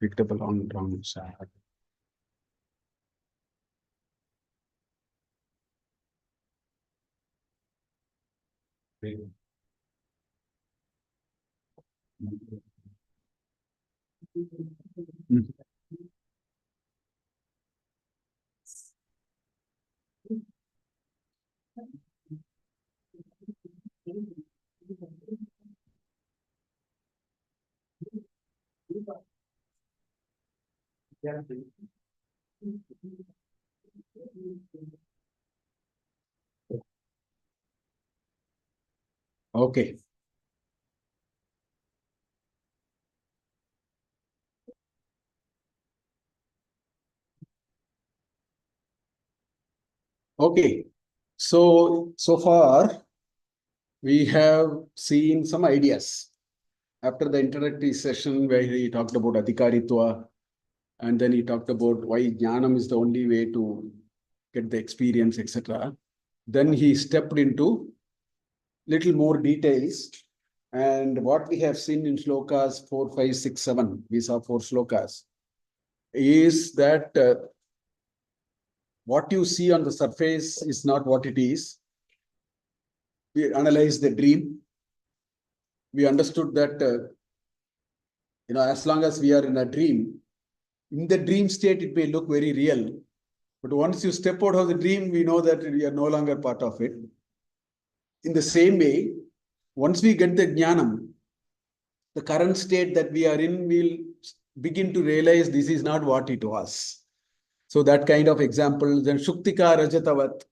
picked up a wrong side. Okay. Okay. So far, we have seen some ideas. After the introductory session where he talked about Adhikaritva, and then he talked about why Jnanam is the only way to get the experience, etc. Then he stepped into little more details. And what we have seen in shlokas 4, 5, 6, 7, we saw 4 shlokas, is that what you see on the surface is not what it is. We analyzed the dream. We understood that, as long as we are in a dream, in the dream state, it may look very real. But once you step out of the dream, we know that we are no longer part of it. In the same way, once we get the jnanam, the current state that we are in, we'll begin to realize this is not what it was. So that kind of example, then Shuktika Rajatavat,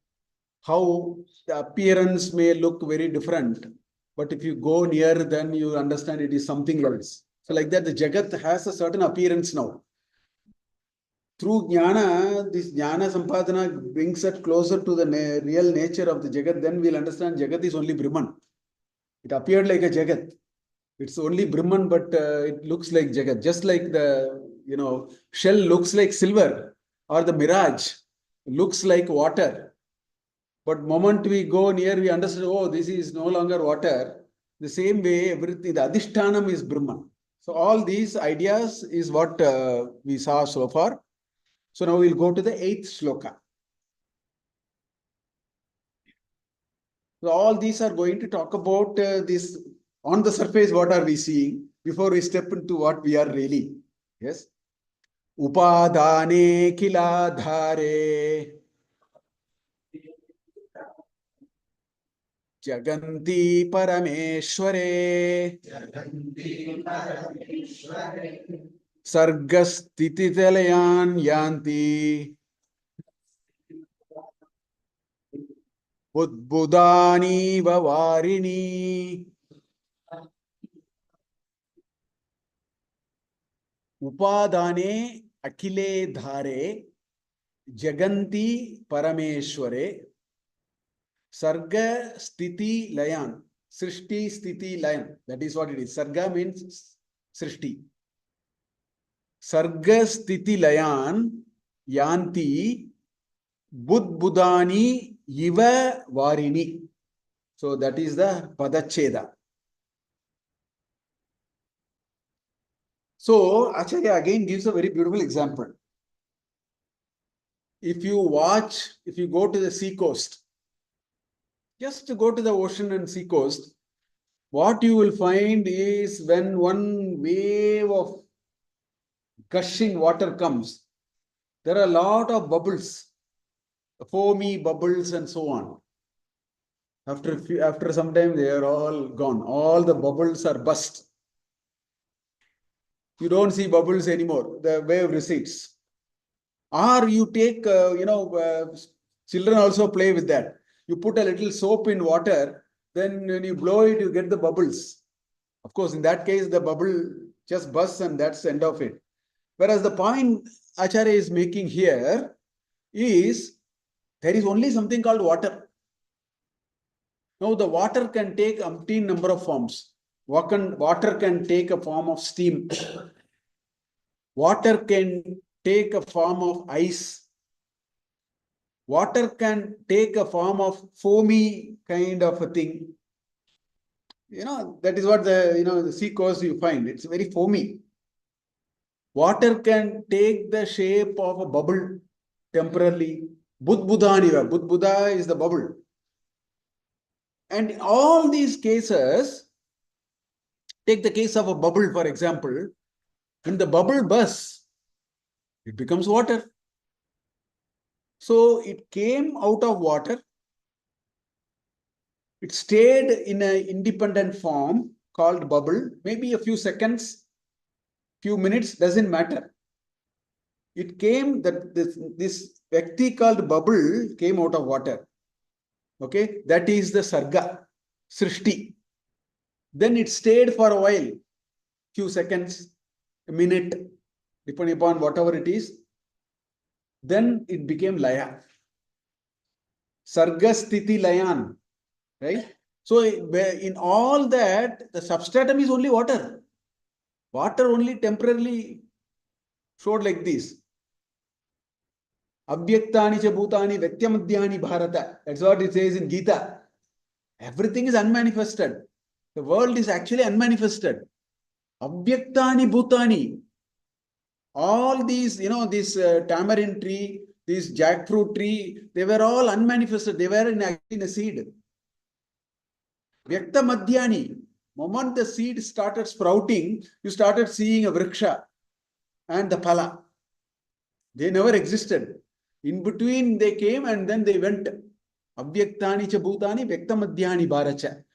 how the appearance may look very different, but if you go near, then you understand it is something else. So like that, the Jagat has a certain appearance now. Through jnana, this jnana sampadana brings us closer to the real nature of the Jagat. Then we'll understand Jagat is only Brahman. It appeared like a Jagat. It's only Brahman, but it looks like Jagat. Just like the, shell looks like silver, or the mirage looks like water. But moment we go near, we understand, oh, this is no longer water. The same way, everything, the Adhishthanam is Brahman. So all these ideas is what we saw so far. So now we'll go to the 8th shloka. So all these are going to talk about this on the surface, what are we seeing before we step into what we are really. Yes. Upadane kiladhare jaganti parameshware sargastititalayan yanti Budbudani Varini Upadane Akile Dhare Jaganti Parameshware Sarga Stiti Layan. Srishti Stiti Layan. That is what it is. Sarga means Srishti. Sarga Stiti Layan Yanti Budbudani Iva Varini. So that is the Padacheda. So Acharya again gives a very beautiful example. If you go to the sea coast, just to go to the ocean and sea coast, what you will find is when one wave of gushing water comes, there are a lot of bubbles, foamy bubbles and so on. After some time, they are all gone. All the bubbles are burst. You don't see bubbles anymore. The wave recedes. Or you take, children also play with that. You put a little soap in water, then when you blow it, you get the bubbles. Of course, in that case, the bubble just bursts and that's the end of it. Whereas the point Acharya is making here is there is only something called water. Now, the water can take umpteen number of forms. Water can take a form of steam. Water can take a form of ice. Water can take a form of foamy kind of a thing. That is what the sea coast you find. It's very foamy. Water can take the shape of a bubble temporarily. Budbudaniva. Budbuda is the bubble. And in all these cases, take the case of a bubble, for example. When the bubble bursts, it becomes water. So it came out of water. It stayed in an independent form called bubble, maybe a few seconds, few minutes, doesn't matter. It came that this Vyakti called bubble came out of water. Okay, that is the Sarga, Srishti. Then it stayed for a while, few seconds, a minute, depending upon whatever it is. Then it became Laya. Sarga Sthiti Layan, right? So in all that, the substratum is only water. Water only temporarily showed like this. Abhyaktani cha bhutani vyaktyamadyani bharata. That's what it says in Gita. Everything is unmanifested. The world is actually unmanifested. Abhyaktani bhutani. All these, this tamarind tree, this jackfruit tree, they were all unmanifested. They were in a seed. Vyakta madhyani. Moment the seed started sprouting, you started seeing a vriksha and the phala. They never existed. In between they came and then they went. Abhyaktani cha bhutani vyakta madhyani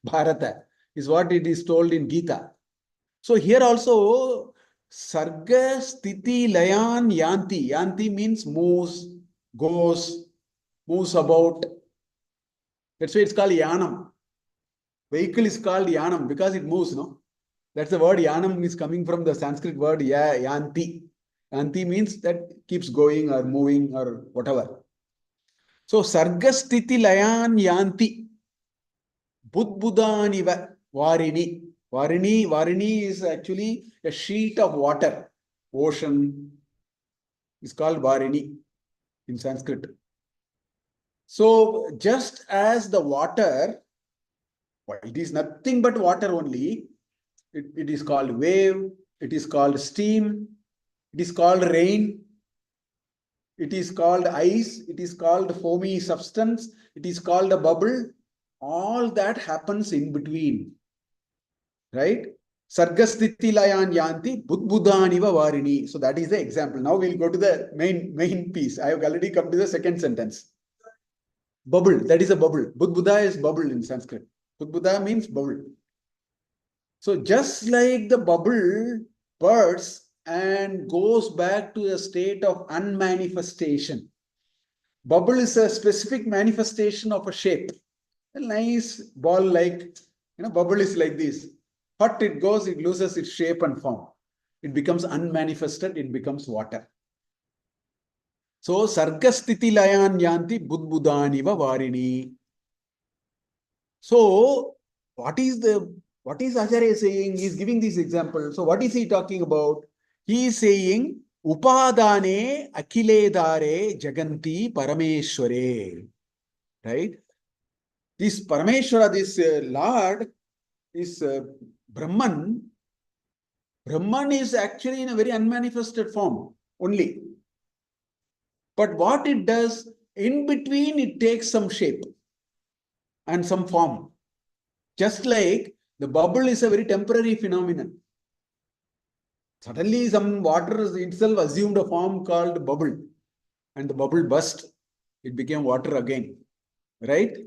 bharata is what it is told in Gita. So here also, Sarga Sthiti Layan Yanti. Yanti means moves, goes, moves about. That's why it's called Yanam. Vehicle is called Yanam because it moves, no? That's the word Yanam is coming from the Sanskrit word Yanti. Yanti means that keeps going or moving or whatever. So Sarga Sthiti Layan Yanti. Budbudaniva Varini. Varini is actually a sheet of water. Ocean is called Varini in Sanskrit. So just as the water, it is nothing but water only. It is called wave. It is called steam. It is called rain. It is called ice. It is called foamy substance. It is called a bubble. All that happens in between. Right? Sargasthiti layan yanti budbudaniva varini. So that is the example. Now we'll go to the main piece. I have already come to the second sentence. Bubble. That is a bubble. Budbuda is bubble in Sanskrit. Budbuda means bubble. So just like the bubble bursts and goes back to a state of unmanifestation. Bubble is a specific manifestation of a shape. A nice ball-like, bubble is like this. Hot it goes, it loses its shape and form. It becomes unmanifested, it becomes water. So, sargasthiti layan yanti budbudaniva varini. So, what is Acharya saying? He is giving this example. So, what is he talking about? He is saying, upadane akhiledare jaganti parameshware. Right? This Parameshwara, this Lord, this Brahman is actually in a very unmanifested form only. But what it does, in between it takes some shape and some form. Just like the bubble is a very temporary phenomenon. Suddenly some water itself assumed a form called bubble. And the bubble burst. It became water again. Right?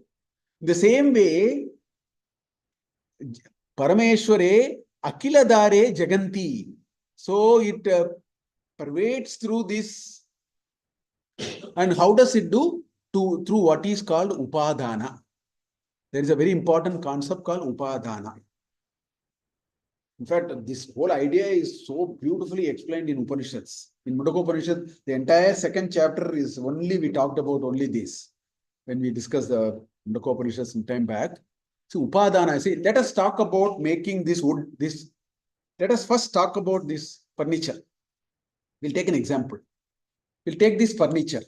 The same way, Parameshware Akiladare Jaganti. So it pervades through this. And how does it do? Through what is called Upadana. There is a very important concept called Upadana. In fact, this whole idea is so beautifully explained in Upanishads. In Mundaka Upanishad, the entire second chapter is only, we talked about only this. When we discussed the Mundaka Upanishad some time back. So Upadana, see, let us talk about making this wood, let us first talk about this furniture. We'll take an example. We'll take this furniture.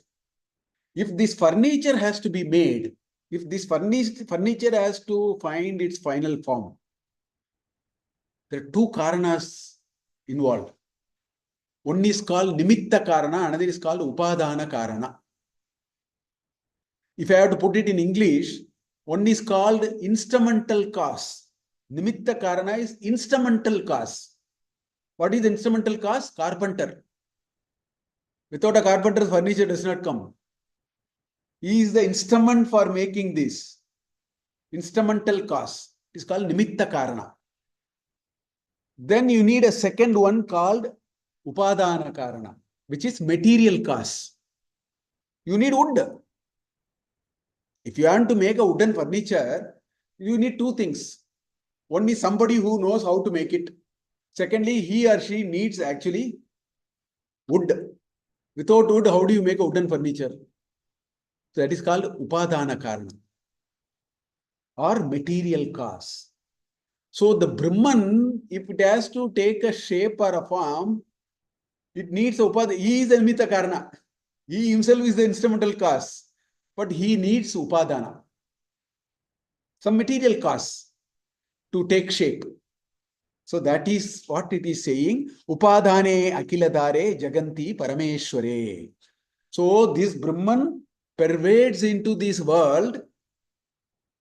If this furniture has to be made, if this furniture has to find its final form, there are two karanas involved. One is called Nimitta Karana, another is called Upadana Karana. If I have to put it in English, one is called instrumental cause. Nimitta Karana is instrumental cause. What is instrumental cause? Carpenter. Without a carpenter, furniture does not come. He is the instrument for making this. Instrumental cause. It is called Nimitta Karana. Then you need a second one called Upadana Karana, which is material cause. You need wood. If you want to make a wooden furniture, you need two things. One is somebody who knows how to make it. Secondly, he or she needs actually wood. Without wood, how do you make a wooden furniture? So that is called Upadana Karana or material cause. So the Brahman, if it has to take a shape or a form, it needs a Upadana. He is the Nimitta Karana. He himself is the instrumental cause. But he needs Upadana. Some material cause to take shape. So that is what it is saying. Upadane akiladare jaganti parameshware. So this Brahman pervades into this world,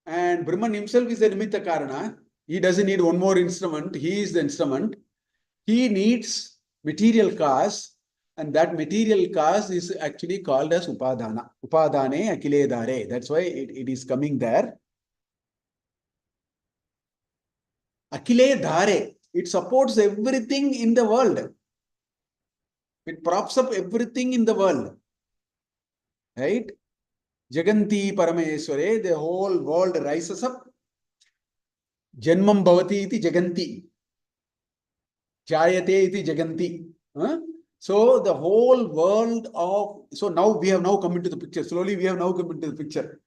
and Brahman himself is the Nimitta Karana. He doesn't need one more instrument. He is the instrument. He needs material cause, and that material cause is actually called as Upadana. Upadane akiledare. That's why it is coming there. Akiledare. It supports everything in the world. It props up everything in the world. Right? Jaganti Paramesware, the whole world rises up. Janmam bhavati iti jaganti. Jayate iti jaganti. So the whole world of... So now we have now come into the picture. Slowly we have now come into the picture.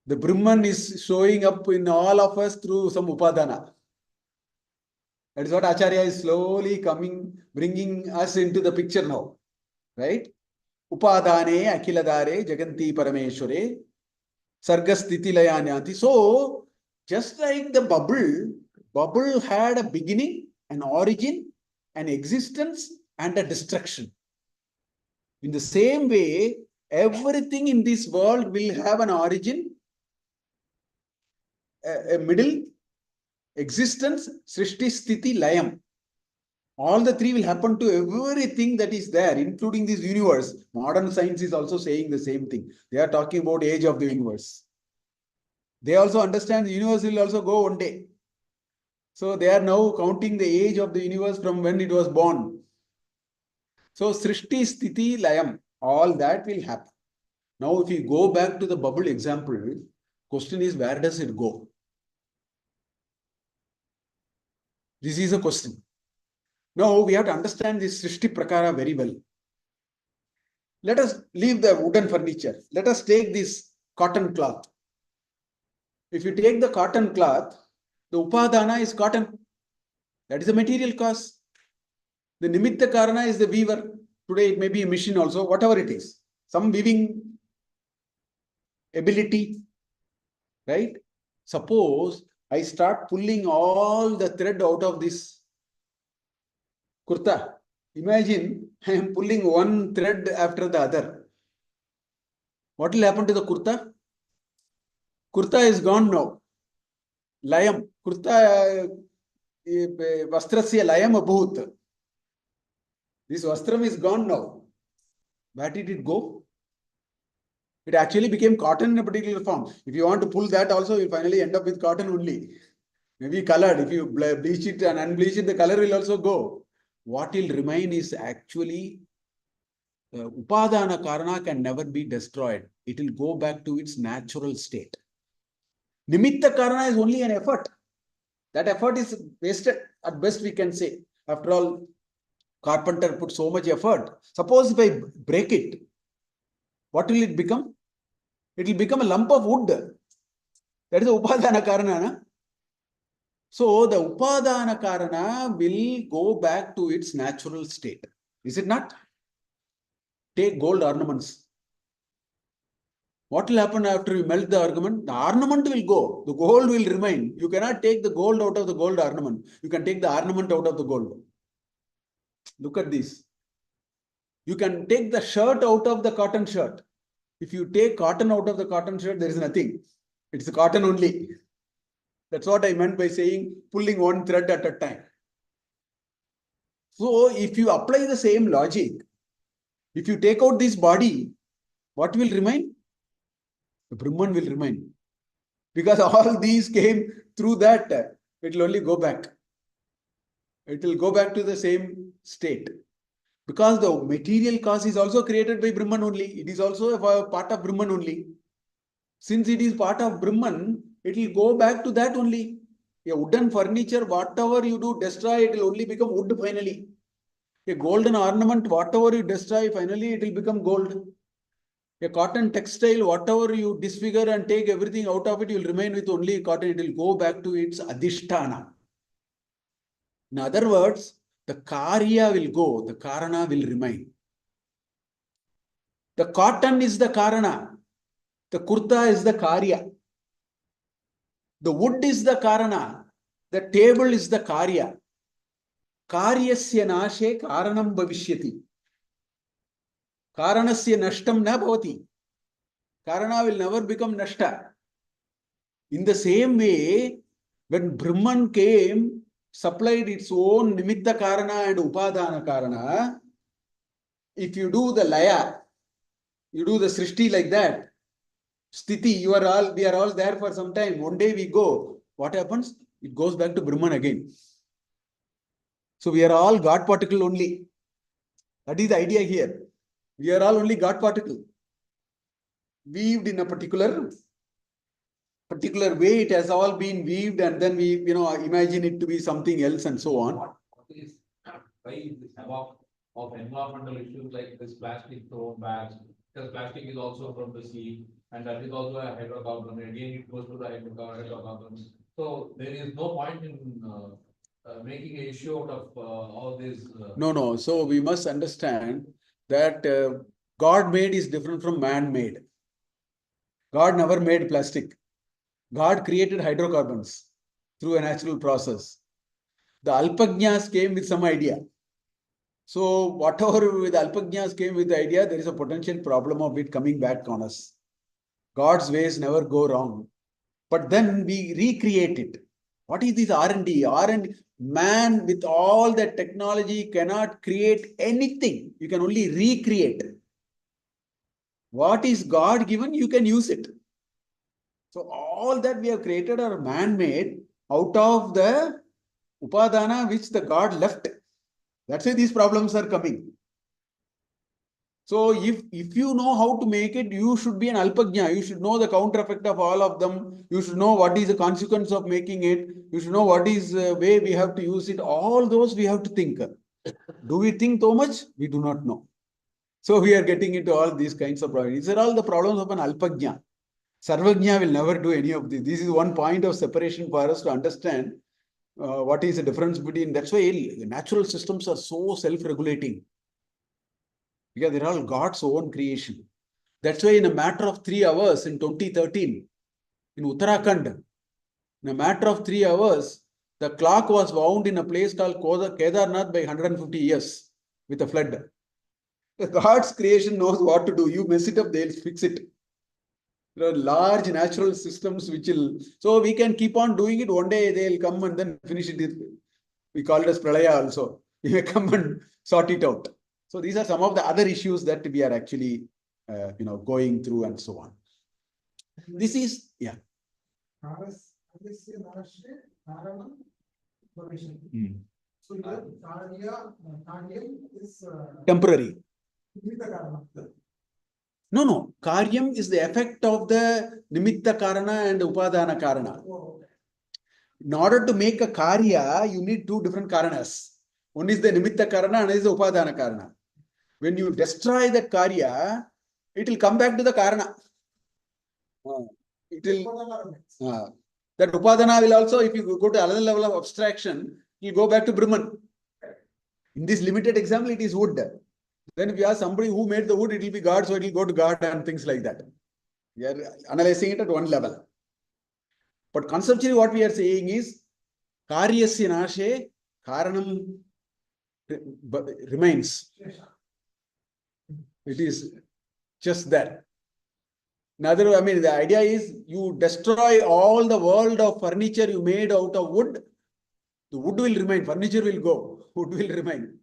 The Brahman is showing up in all of us through some Upadana. That is what Acharya is slowly coming, bringing us into the picture now. Right? Upadane akiladare jaganti parameshware sargasthiti layanyanti. So, just like the bubble had a beginning, an origin, an existence, and a destruction. In the same way, everything in this world will have an origin, a middle, existence, srishti, sthiti, layam. All the three will happen to everything that is there, including this universe. Modern science is also saying the same thing. They are talking about age of the universe. They also understand the universe will also go one day. So they are now counting the age of the universe from when it was born. So Srishti, Sthiti, Layam, all that will happen. Now if you go back to the bubble example, question is, where does it go? This is a question. Now we have to understand this Srishti Prakara very well. Let us leave the wooden furniture. Let us take this cotton cloth. If you take the cotton cloth, the Upadana is cotton. That is a material cause. The Nimitta Karana is the weaver. Today it may be a machine also, whatever it is. Some weaving ability. Right? Suppose I start pulling all the thread out of this kurta. Imagine I am pulling one thread after the other. What will happen to the kurta? Kurta is gone now. Layam. Kurta vastrasya layam abhut. This vastram is gone now. Where did it go? It actually became cotton in a particular form. If you want to pull that also, you'll finally end up with cotton only. Maybe colored. If you bleach it and unbleach it, the color will also go. What will remain is actually Upadana Karana can never be destroyed. It will go back to its natural state. Nimitta Karana is only an effort. That effort is wasted at best, we can say. After all, carpenter put so much effort. Suppose if I break it, what will it become? It will become a lump of wood. That is the Upadana Karana. Na? So the Upadana Karana will go back to its natural state. Is it not? Take gold ornaments. What will happen after you melt the ornament? The ornament will go. The gold will remain. You cannot take the gold out of the gold ornament. You can take the ornament out of the gold. Look at this. You can take the shirt out of the cotton shirt. If you take cotton out of the cotton shirt, there is nothing. It's the cotton only. That's what I meant by saying pulling one thread at a time. So if you apply the same logic, if you take out this body, what will remain? The Brahman will remain. Because all these came through that, it will only go back. It will go back to the same state. Because the material cause is also created by Brahman only. It is also a part of Brahman only. Since it is part of Brahman, it will go back to that only. A wooden furniture, whatever you do, destroy, it will only become wood finally. A golden ornament, whatever you destroy, finally it will become gold. A cotton textile, whatever you disfigure and take everything out of it, you will remain with only cotton. It will go back to its adhisthana. In other words, the karya will go, the karana will remain. The cotton is the karana, the kurta is the karya. The wood is the karana, the table is the karya. Karyasya nashe karanam bhavishyati. Karanasya nashtam na bhavati. Karana will never become nashta. In the same way, when Brahman came, supplied its own nimitta karana and upadana karana, if you do the laya, you do the srishti like that, sthiti, we are all there for some time. One day we go. What happens? It goes back to Brahman again. So we are all God particle only. That is the idea here. We are all only God particle. Weaved in a particular way, it has all been weaved, and then we, imagine it to be something else and so on. What is why is this havoc of environmental issues like this plastic thrown bags? Because plastic is also from the sea, and that is also a hydrocarbon. Again, it goes to the hydrocarbons. So there is no point in making an issue out of all this. No. So we must understand that God made is different from man made. God never made plastic. God created hydrocarbons through a natural process. The Alpajnas came with some idea. So whatever with Alpajnas came with the idea, there is a potential problem of it coming back on us. God's ways never go wrong. But then we recreate it. What is this R&D? R&D, man with all that technology cannot create anything. You can only recreate. What is God given, you can use it. So all that we have created are man-made out of the upadana which the God left. That's why these problems are coming. So if you know how to make it, you should be an alpajna. You should know the counter effect of all of them. You should know what is the consequence of making it. You should know what is the way we have to use it. All those we have to think. Do we think so much? We do not know. So we are getting into all these kinds of problems. These are all the problems of an alpajna. Sarvajna will never do any of this. This is one point of separation for us to understand what is the difference between. That's why natural systems are so self-regulating. Because they're all God's own creation. That's why in a matter of 3 hours in 2013, in Uttarakhand, in a matter of 3 hours, the clock was wound in a place called Kedarnath by 150 years with a flood. God's creation knows what to do. You mess it up, they'll fix it. There are large natural systems which will, so we can keep on doing it. One day they'll come and then finish it. We call it as Pralaya also. We may come and sort it out. So these are some of the other issues that we are actually, going through and so on. This is, yeah. So is temporary. No. Karyam is the effect of the nimitta karana and upadana karana. In order to make a karya, you need 2 different karanas. One is the nimitta karana and is the upadana karana. When you destroy that karya, it will come back to the karana. That upadana will also, if you go to another level of abstraction, you go back to Brahman. In this limited example, it is wood. Then if you ask somebody who made the wood, it will be God, so it will go to God and things like that. We are analyzing it at one level. But conceptually, what we are saying is, karyasya nashe karanam remains. It is just that. Another, I mean, the idea is you destroy all the world of furniture you made out of wood, the wood will remain, furniture will go, wood will remain.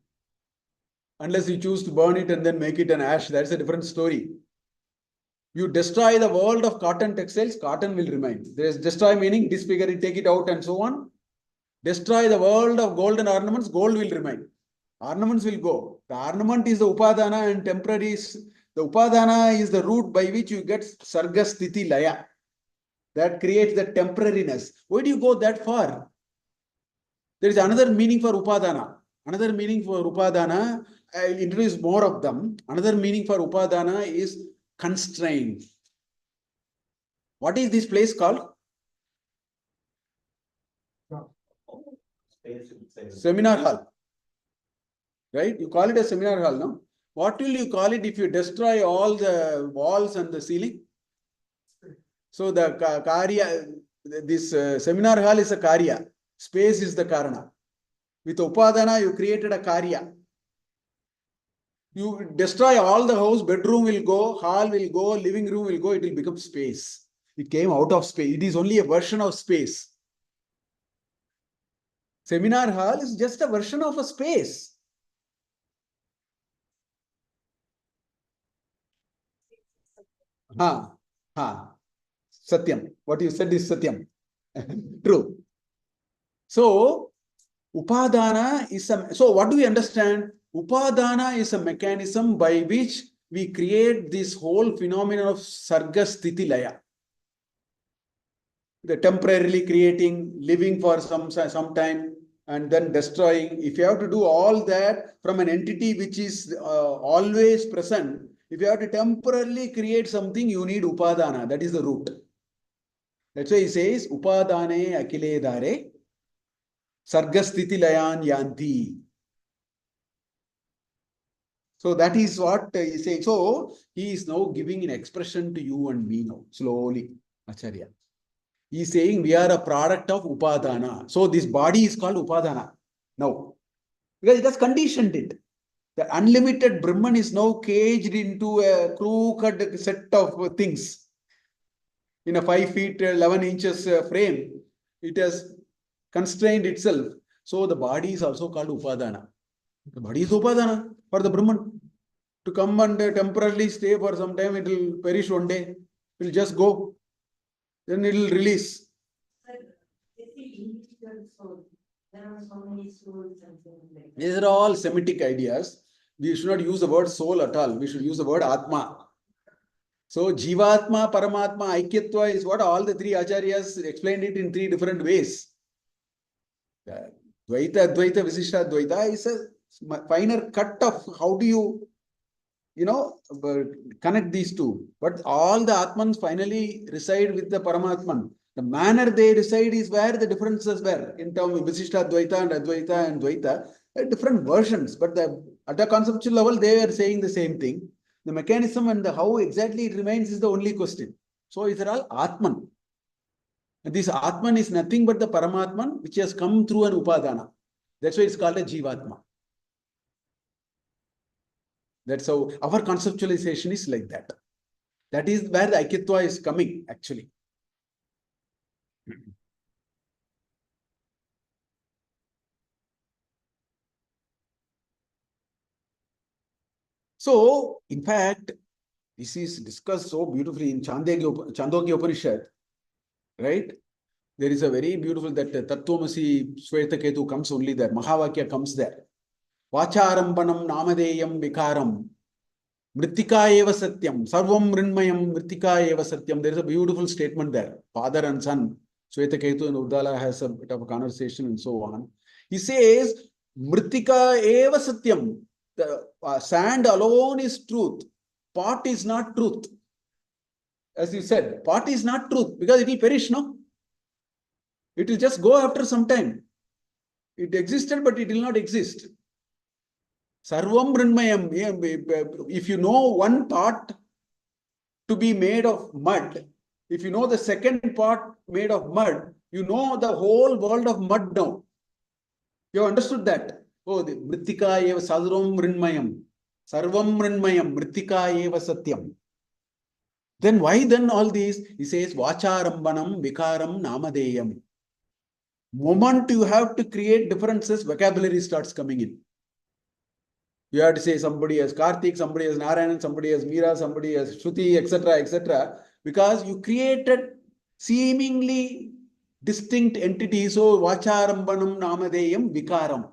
Unless you choose to burn it and then make it an ash, that's a different story. You destroy the world of cotton textiles, cotton will remain. There is destroy meaning disfigure it, take it out and so on. Destroy the world of golden ornaments, gold will remain. Ornaments will go. The ornament is the upadana and temporary. The upadana is the root by which you get sarga sthiti laya. That creates the temporariness. Why do you go that far? There is another meaning for upadana. Another meaning for upadana, I will introduce more of them. Another meaning for upadana is constraint. What is this place called? Seminar hall. Right? You call it a seminar hall, no? What will you call it if you destroy all the walls and the ceiling? So the karya, this seminar hall is a karya. Space is the karana. With upadana, you created a karya. You destroy all the house, bedroom will go, hall will go, living room will go, it will become space. It came out of space. It is only a version of space. Seminar hall is just a version of a space. Satyam. What you said is Satyam. True. So, Upadana is a, so what do we understand? Upadana is a mechanism by which we create this whole phenomenon of Sarga Sthiti Laya. The temporarily creating, living for some time and then destroying. If you have to do all that from an entity which is always present, if you have to temporarily create something, you need Upadana. That is the root. That's why he says, Upadane akile dare sargasthiti layan yanti. So that is what he is saying. So he is now giving an expression to you and me now, slowly, Acharya. He is saying we are a product of Upadana. So this body is called Upadana now. Because it has conditioned it. The unlimited Brahman is now caged into a crooked set of things. In a 5 feet 11 inches frame, it has constrained itself. So the body is also called Upadana. The body is Upadana for the Brahman. To come and temporarily stay for some time, it will perish one day. It will just go. Then it will release. There are so many souls and things like that. These are all Semitic ideas. We should not use the word soul at all. We should use the word Atma. So Jivatma, Paramatma, Aikyatva is what all the three Acharyas explained it in 3 different ways. Dvaita, Advaita, Visishta, Dvaita is a finer cut of how do you connect these two. But all the Atmans finally reside with the Paramatman. The manner they reside is where the differences were in terms of Visishta, Dvaita and Advaita and Dvaita. Different versions, but at the conceptual level, they are saying the same thing. The mechanism and how exactly it remains is the only question. So these are all Atman. And this Atman is nothing but the Paramatman, which has come through an Upadana. That's why it's called a Jivatma. That's how our conceptualization is like that. That is where the Aikyatva is coming, actually. So, in fact, this is discussed so beautifully in Chandogya Upanishad, right? There is a very beautiful that Tattvamasi Swetaketu comes only there. Mahavakya comes there. Vacharampanam namadeyam vikaram. Mritika eva satyam. Sarvam rinmayam mritika eva satyam. There is a beautiful statement there. Father and son. Swetaketu and Uddala has a bit of a conversation and so on. He says, Mritika eva satyam. The sand alone is truth. Pot is not truth. As you said, pot is not truth because it will perish, no? It will just go after some time. It existed, but it will not exist. Sarvam Rinmayam. If you know one pot to be made of mud, if you know the second pot made of mud, you know the whole world of mud now. You have understood that. Oh, the Mritika eva sadrum mrinmayam. Sarvam mrinmayam. Mritika eva satyam. Then why then all these? He says, Vacharambanam vikaram namadeyam. Moment you have to create differences, vocabulary starts coming in. You have to say somebody as Karthik, somebody as Narayan, somebody as Meera, somebody as Shruti, etc., etc. Because you created seemingly distinct entities. So, Vacharambanam namadeyam vikaram.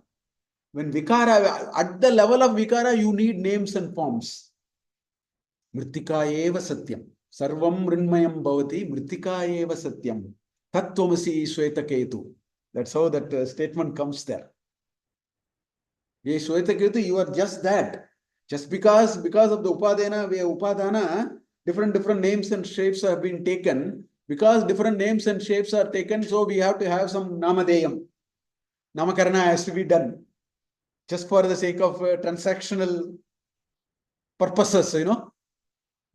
When vikara, at the level of vikara, you need names and forms. Mritika eva satyam. Sarvam rinmayam bhavati. Mritika eva satyam. Tattvamasi Shwetaketu. That's how that statement comes there. Ye Shwetaketu, you are just that. Just because of the upadana, different names and shapes have been taken. Because different names and shapes are taken, so we have to have some namadeyam. Namakarana has to be done. Just for the sake of transactional purposes,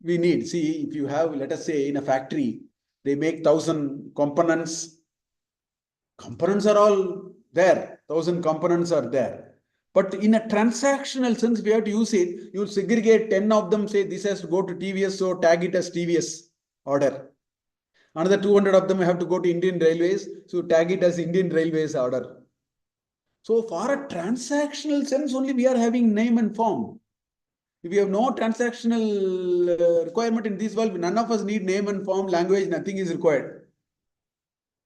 we need. See, if you have, let us say, in a factory, they make 1,000 components. Components are all there. 1,000 components are there. But in a transactional sense, if you have to use it, you will segregate 10 of them, say this has to go to TVS, so tag it as TVS order. Another 200 of them have to go to Indian Railways, so tag it as Indian Railways order. So for a transactional sense, only we are having name and form. If we have no transactional requirement in this world, none of us need name and form, language, nothing is required.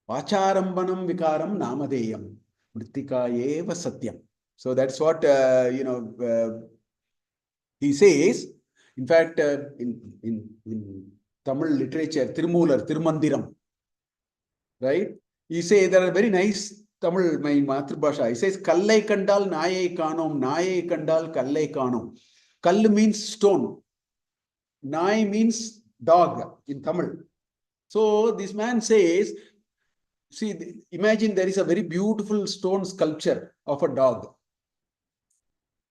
Vacharambanam vikaram namadeyam. Mritika eva satyam. So that's what, he says. In fact, in Tamil literature, Tirumular, Tirumandiram, right? He says there are very nice Tamil, my Matrubhasha. He says, Kallai kandal nayai kanom, nayai kandal kallai kanom. Kall means stone. Nai means dog in Tamil. So this man says, see, imagine there is a very beautiful stone sculpture of a dog.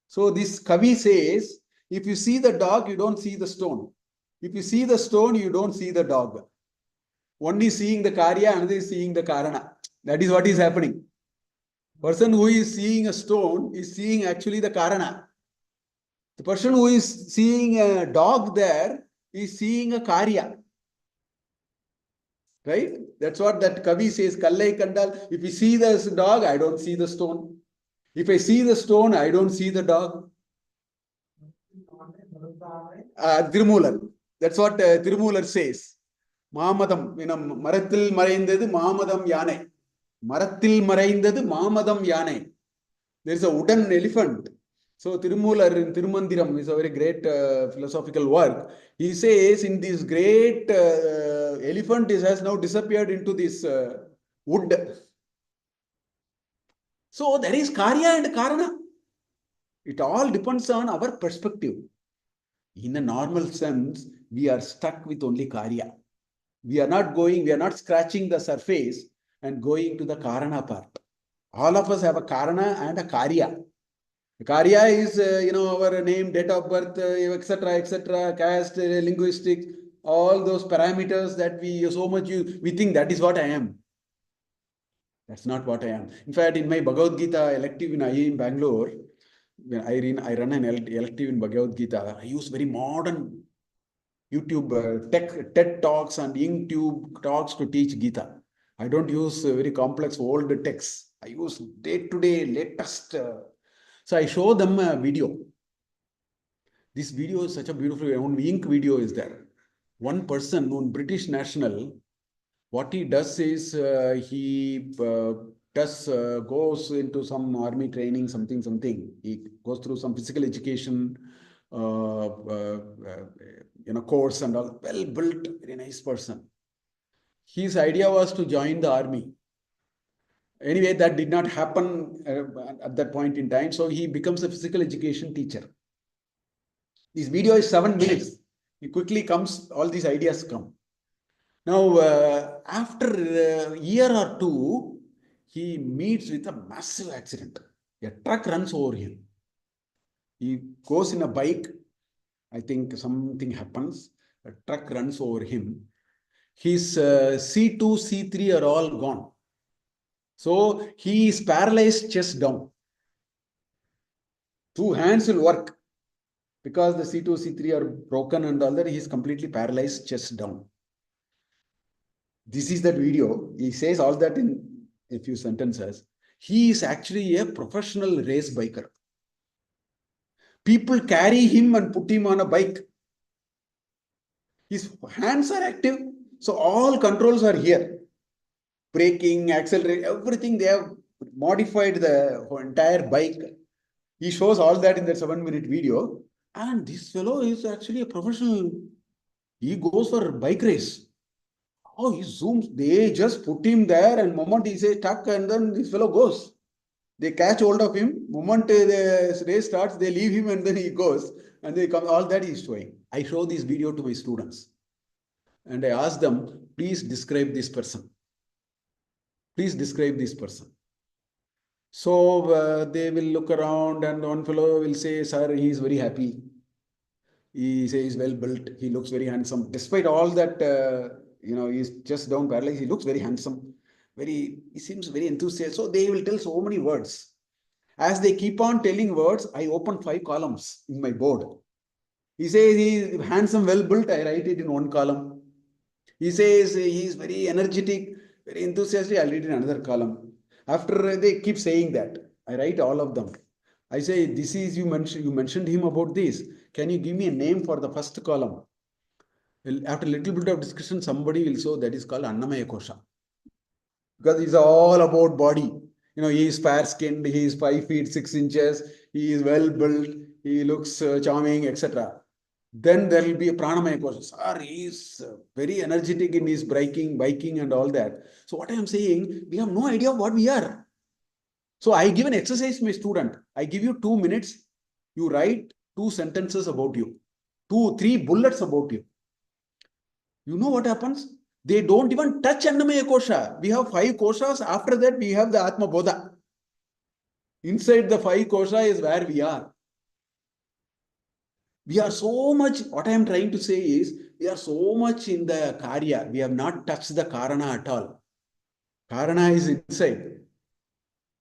So this Kavi says, if you see the dog, you don't see the stone. If you see the stone, you don't see the dog. One is seeing the Karya, another is seeing the Karana. That is what is happening. Person who is seeing a stone is seeing actually the Karana. The person who is seeing a dog there is seeing a Karya. Right? That's what that Kavi says, Kallai Kandal. If you see this dog, I don't see the stone. If I see the stone, I don't see the dog. Tirumular. That's what Tirumular says. Mamadam, Marathil Maraindadu, Mamadam Yane. Marathil Maraindadu, Mamadam Yane. There is a wooden elephant. So Tirumular in Tirumandiram is a very great philosophical work. He says in this great elephant has now disappeared into this wood. So there is Karya and Karana. It all depends on our perspective. In a normal sense, we are stuck with only Karya. We are not scratching the surface and going to the Karana part. All of us have a Karana and a Karya. The Karya is, our name, date of birth, etc., caste, linguistics, all those parameters that we so much use. We think that is what I am. That's not what I am. In fact, in my Bhagavad Gita elective in IIM Bangalore, when I run an elective in Bhagavad Gita, I use very modern YouTube TED talks and YouTube talks to teach Gita. I don't use very complex old texts. I use day-to-day latest. So I show them a video. This video is such a beautiful, only ink video is there. One person, one British national, what he does is he goes into some army training, something. He goes through some physical education, course and all. Well built, very nice person. His idea was to join the army. Anyway, that did not happen at that point in time. So he becomes a physical education teacher. This video is 7 minutes. He quickly comes, all these ideas come. Now, after a year or two, he meets with a massive accident. A truck runs over him. He goes in a bike. I think something happens. A truck runs over him. His C2, C3 are all gone. So he is paralyzed chest down. Two hands will work. Because the C2, C3 are broken and all that, he is completely paralyzed, chest down. This is that video. He says all that in a few sentences. He is actually a professional race biker. People carry him and put him on a bike. His hands are active. So all controls are here. Braking, accelerating, everything. They have modified the entire bike. He shows all that in that 7-minute video. And this fellow is actually a professional. He goes for bike race. Oh, he zooms. They just put him there, and moment he says tuck, and then this fellow goes. They catch hold of him. Moment the race starts, they leave him, and then he goes. And they come. All that he's showing. I show this video to my students, and I ask them, please describe this person. Please describe this person. So they will look around, and one fellow will say, "Sir, he is very happy. He says well built. He looks very handsome. Despite all that, he's just down paralyzed. He looks very handsome. He seems very enthusiastic." So they will tell so many words. As they keep on telling words, I open 5 columns in my board. He says he's handsome, well built. I write it in 1 column. He says he's very energetic, very enthusiastic. I'll read it in another column. After they keep saying that, I write all of them. I say, this is you mentioned him about this. Can you give me a name for the first column? Well, after a little bit of discussion, somebody will show that is called Annamaya Kosha. Because it's all about body. He is fair skinned, he is 5 feet 6 inches, he is well built, he looks charming, etc. Then there will be a Pranamaya Kosha. Sir, he is very energetic in his biking and all that. So what I am saying, we have no idea what we are. So I give an exercise to my student. I give you 2 minutes. You write 2 sentences about you. 2, 3 bullets about you. You know what happens? They don't even touch Annamaya Kosha. We have 5 koshas. After that, we have the Atma Bodha. Inside the 5 kosha is where we are. We are so much, what I am trying to say is, we are so much in the Karya. We have not touched the Karana at all. Karana is inside.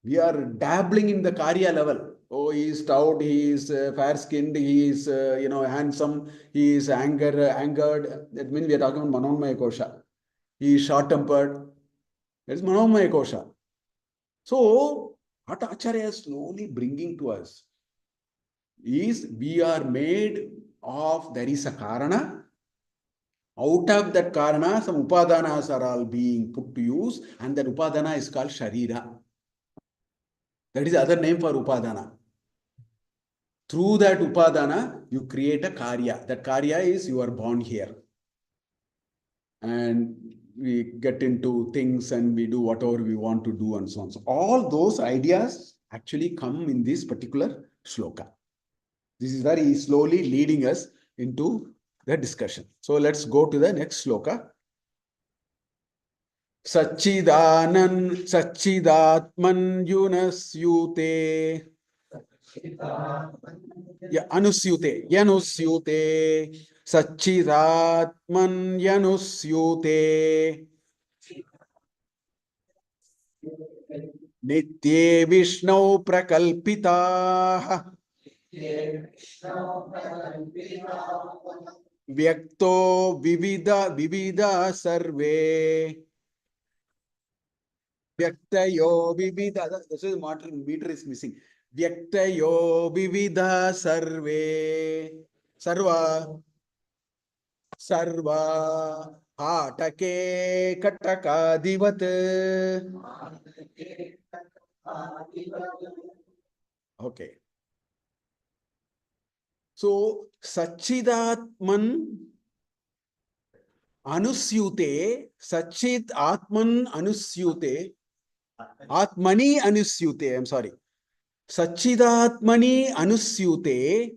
We are dabbling in the Karya level. Oh, he is stout, he is fair-skinned, he is handsome, he is angered. That means we are talking about Manomaya Kosha. He is short-tempered. That is Manomaya Kosha. So, what Acharya is slowly bringing to us is we are made of, there is a Karana. Out of that Karana, some Upadanas are all being put to use, and that Upadana is called Sharira. That is the other name for Upadana. Through that Upadana, you create a Karya. That Karya is you are born here. And we get into things and we do whatever we want to do and so on. So all those ideas actually come in this particular shloka. This is very slowly leading us into the discussion. So let's go to the next shloka. Sachidanan Sachidatman Yunasyute Anusyute Yanusyute Sachidatman Yanusyute Nitye Vishnu Prakalpitah Vyakto Vivida Sarve Vyaktayo Vivida. This is meter is missing. Vyaktayo Vivida Sarve Sarva Atake Kataka Divat. Okay. So Sachidatman Anusyute, Sachit Atman Anusyute, Atmani Anusyute, I'm sorry. Sachidatmani Anusyute,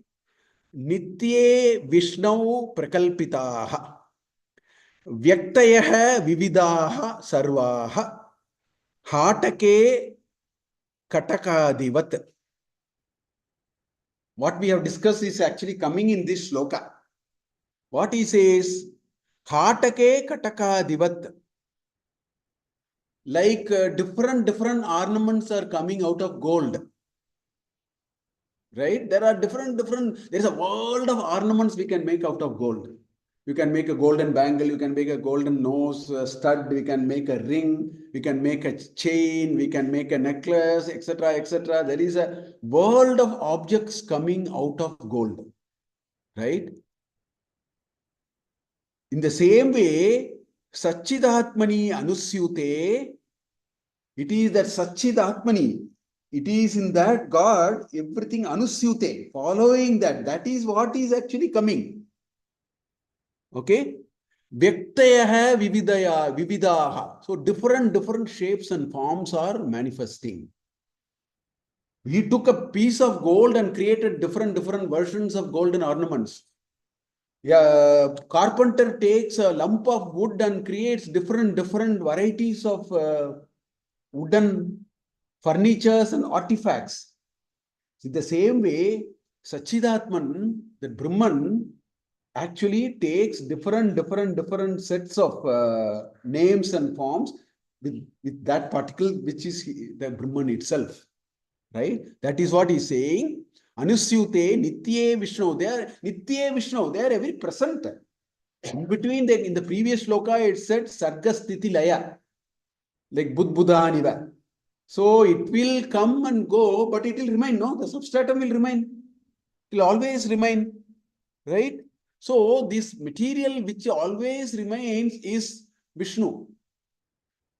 Nitye Vishnau Prakalpitaha, Vyaktayaha Vividaha Sarvaha, Hatake Katakadivat. What we have discussed is actually coming in this shloka. What he says, Hatake Katakadivat. Like different ornaments are coming out of gold. right? There are different, there is a world of ornaments we can make out of gold. You can make a golden bangle, you can make a golden nose stud, we can make a ring, we can make a chain, we can make a necklace, etc., etc. There is a world of objects coming out of gold, right? In the same way, Satchidatmani Anusyute, it is that Satchidatmani, it is in that God, everything Anusyute, following that. That is what is actually coming. Okay? Vyaktaya vividaya, vividaha. So different shapes and forms are manifesting. He took a piece of gold and created different versions of golden ornaments. Yeah, carpenter takes a lump of wood and creates different varieties of wooden furnitures and artifacts. In the same way, Sachidatman, the Brahman, actually takes different sets of names and forms with that particle, which is the Brahman itself. Right? That is what he's saying. Anusyute Nitye Vishnu. They are Nitye Vishnu. They are every present. In between, in the previous shloka, it said Sarga Sthiti Laya, like Buddhaniva. So it will come and go, but it will remain. No, the substratum will remain. It will always remain. Right? So this material which always remains is Vishnu.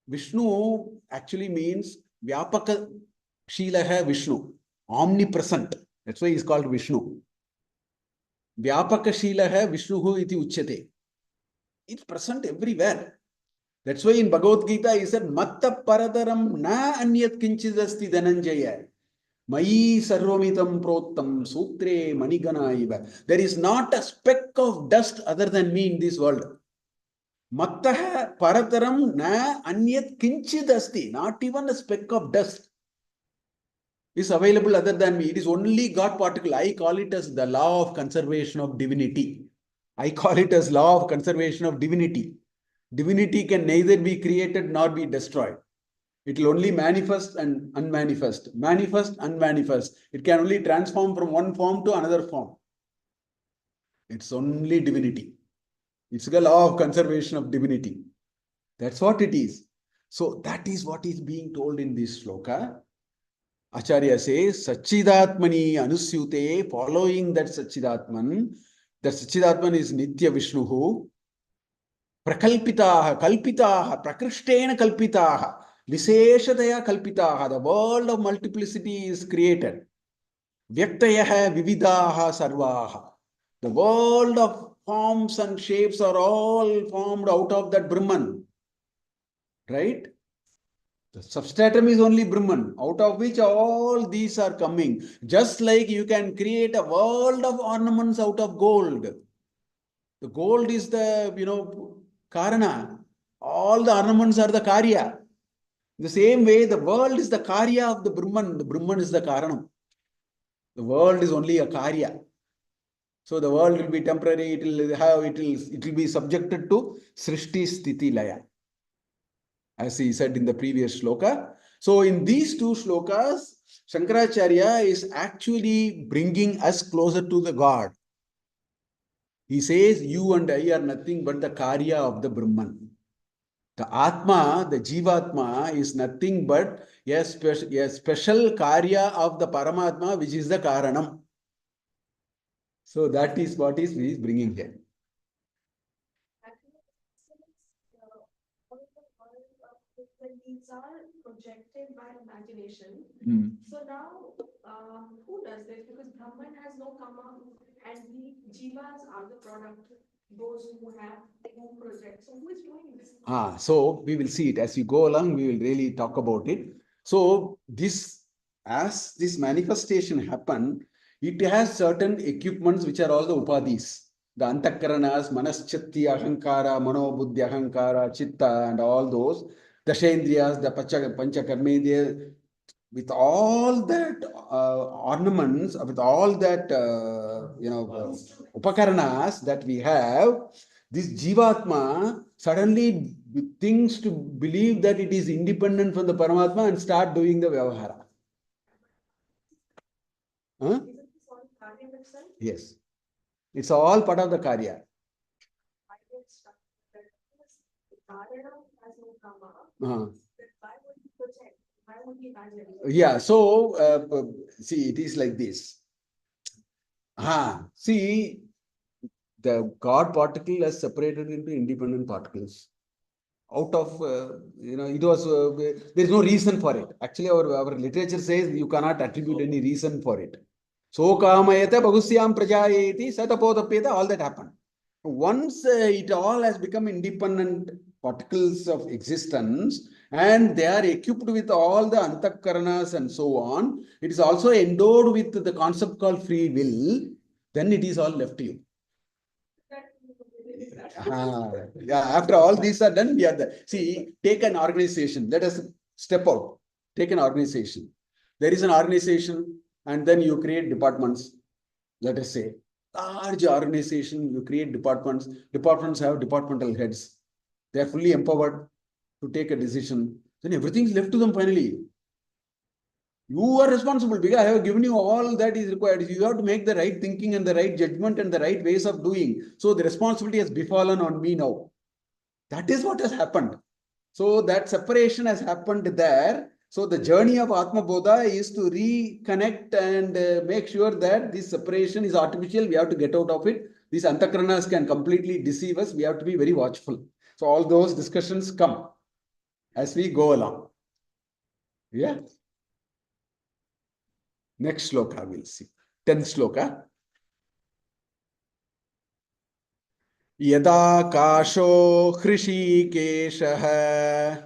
Vishnu actually means Vyapaka Shilaha Vishnu, omnipresent. That's why he's called Vishnu. Vyapaka Shilaha Vishnuhu iti uchyate. It's present everywhere. That's why in Bhagavad Gita he said, Matta paradaram na anyat kinchidasti dhananjaya. Mayi sarvamitam prottam sutre manigana iva. There is not a speck of dust other than me in this world. Matta paradaram na anyat kinchidasti. Not even a speck of dust is available other than me. It is only God particle. I call it as the law of conservation of divinity. I call it as law of conservation of divinity. Divinity can neither be created nor be destroyed. It will only manifest and unmanifest. Manifest, unmanifest. It can only transform from one form to another form. It's only divinity. It's the law of conservation of divinity. That's what it is. So that is what is being told in this shloka. Acharya says, Sachidatmani Anusyute, following that Sachidatman is Nitya Vishnuhu, Prakalpitaha, Kalpitaha, Prakrishtena Kalpitaha, Visheshataya Kalpitaha, the world of multiplicity is created. Vyaktayaha Vividaha Sarvaha, the world of forms and shapes are all formed out of that Brahman. Right? The substratum is only Brahman, out of which all these are coming. Just like you can create a world of ornaments out of gold. The gold is the, Karana. All the ornaments are the Karya. In the same way, the world is the Karya of the Brahman. The Brahman is the Karanam. The world is only a Karya. So the world will be temporary. It will be subjected to Srishti Sthiti Laya, as he said in the previous shloka. So in these two shlokas, Shankaracharya is actually bringing us closer to the God. He says, you and I are nothing but the Karya of the Brahman. The Atma, the Jivatma, is nothing but a special Karya of the Paramatma, which is the Karanam. So that is what he is bringing here. These are projected by imagination. So now, who does this? Because Brahman has no karma, and the jivas are the product. Those who project. So who is doing this? So we will see it as we go along. We will really talk about it. So as this manifestation happened, it has certain equipments which are all the upadhis. The antakaranas, manaschatti, ahankara, manobuddhi, ahankara, chitta, and all those. The Dashendriyas, the panchakarmendriyas, with all that ornaments, with all that upakaranas that we have, this Jivatma suddenly thinks to believe that it is independent from the Paramatma and start doing the Vyavahara. Huh? itself? Yes. It's all part of the karya. Why would structure? Dharana has no karma. Uh-huh. Then why would he project? Why would he imagine? Yeah, so see, it is like this. See, the God particle is separated into independent particles. Out of, it was, there is no reason for it. Actually, our literature says you cannot attribute any reason for it. So kamayata bahusyam prajayeti satapodapyeta, all that happened. Once it all has become independent particles of existence and they are equipped with all the antakaranas and so on, it is also endowed with the concept called free will, then it is all left to you. Yeah, after all these are done, we are the, see, take an organization, let us step out, take an organization. There is an organization and then you create departments, let us say. Large organization, you create departments. Departments have departmental heads. They are fully empowered to take a decision. Then everything is left to them finally. You are responsible because I have given you all that is required. You have to make the right thinking and the right judgment and the right ways of doing. So the responsibility has befallen on me now. That is what has happened. So that separation has happened there. So the journey of Atma Bodha is to reconnect and make sure that this separation is artificial. We have to get out of it. These antakaranas can completely deceive us. We have to be very watchful. So all those discussions come as we go along. Yeah. Next sloka we'll see. 10th sloka. Yada kasho hrishikeshah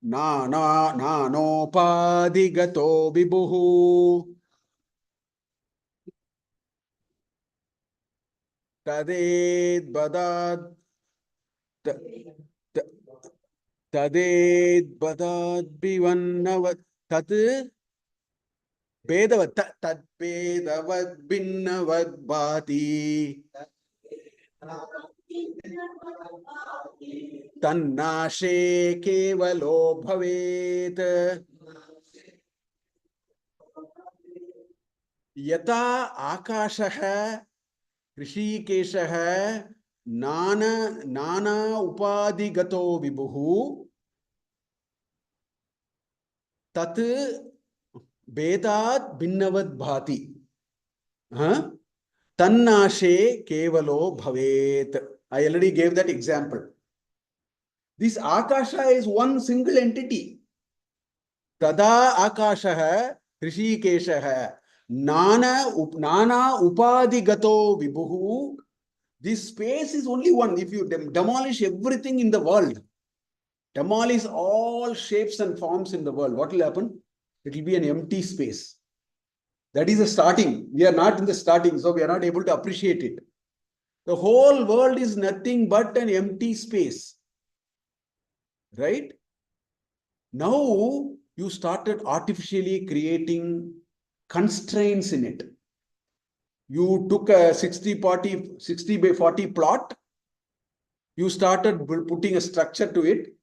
नानोपाधिगतो विभुः तदेद्बदाद्भिवन्नवत् तत् भेदवत् तद्भेदवद् भिन्नवद् भाति तन्नाशे केवलो भवेत् यथा आकाशः ऋषिकेशः नाना उपाधिगतो विभुः तत् भेदात् भिन्नवद् भाति तन्नाशे केवलो भवेत्. I already gave that example. This Akasha is one single entity. Tada Akashah Hrishikeshah Nana Upadhigato Vibhuhu. This space is only one. If you demolish everything in the world, demolish all shapes and forms in the world, what will happen? It will be an empty space. That is the starting. We are not in the starting, so we are not able to appreciate it. The whole world is nothing but an empty space. Right? Now you started artificially creating constraints in it. You took a 60 by 40 plot. You started putting a structure to it.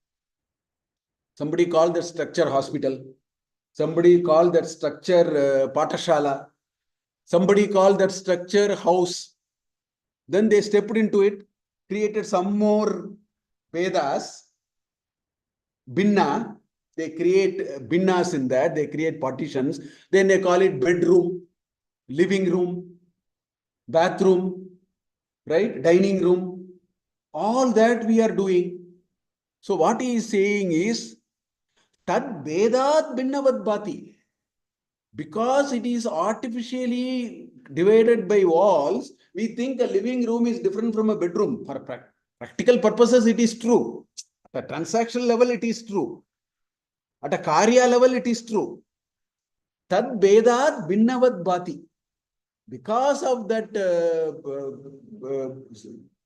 Somebody called that structure hospital. Somebody called that structure patashala. Somebody called that structure house. Then they stepped into it, created some more Vedas, Binna. They create binnas in that, they create partitions. Then they call it bedroom, living room, bathroom, right? Dining room. All that we are doing. So what he is saying is, Tad Vedat Binnavad Bhati. Because it is artificially divided by walls, we think a living room is different from a bedroom. For practical purposes, it is true. At a transactional level, it is true. At a karya level, it is true. Tad Vedat Binnavad Bhati. Because of that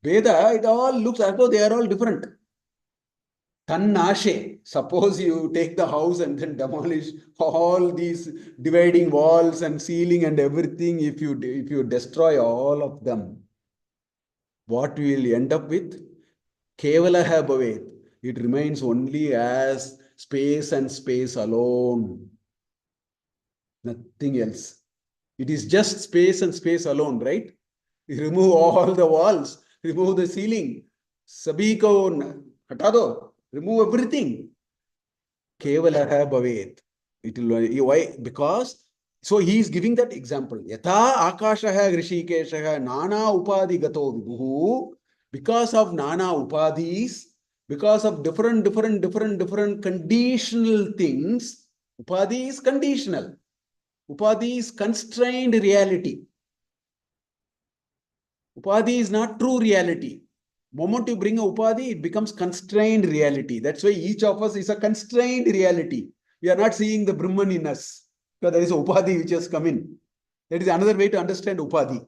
Veda, it all looks as though they are all different. Tannashe. Suppose you take the house and then demolish all these dividing walls and ceiling and everything. If you destroy all of them, what we will end up with? Kevalaha bhavet. It remains only as space and space alone. Nothing else. It is just space and space alone, right? You remove all the walls, remove the ceiling, sabhi ko hata do, remove everything. Kevalaha bhavet. It will, why? Because, so he is giving that example. Yatha akashaha grishikeshaha nana upadi gato vibhuhu. Because of nana upadis, because of different conditional things, upadi is conditional. Upadi is constrained reality. Upadi is not true reality. Moment you bring a upadhi, it becomes constrained reality. That's why each of us is a constrained reality. We are not seeing the Brahman in us. Because there is a upadhi which has come in. That is another way to understand upadhi.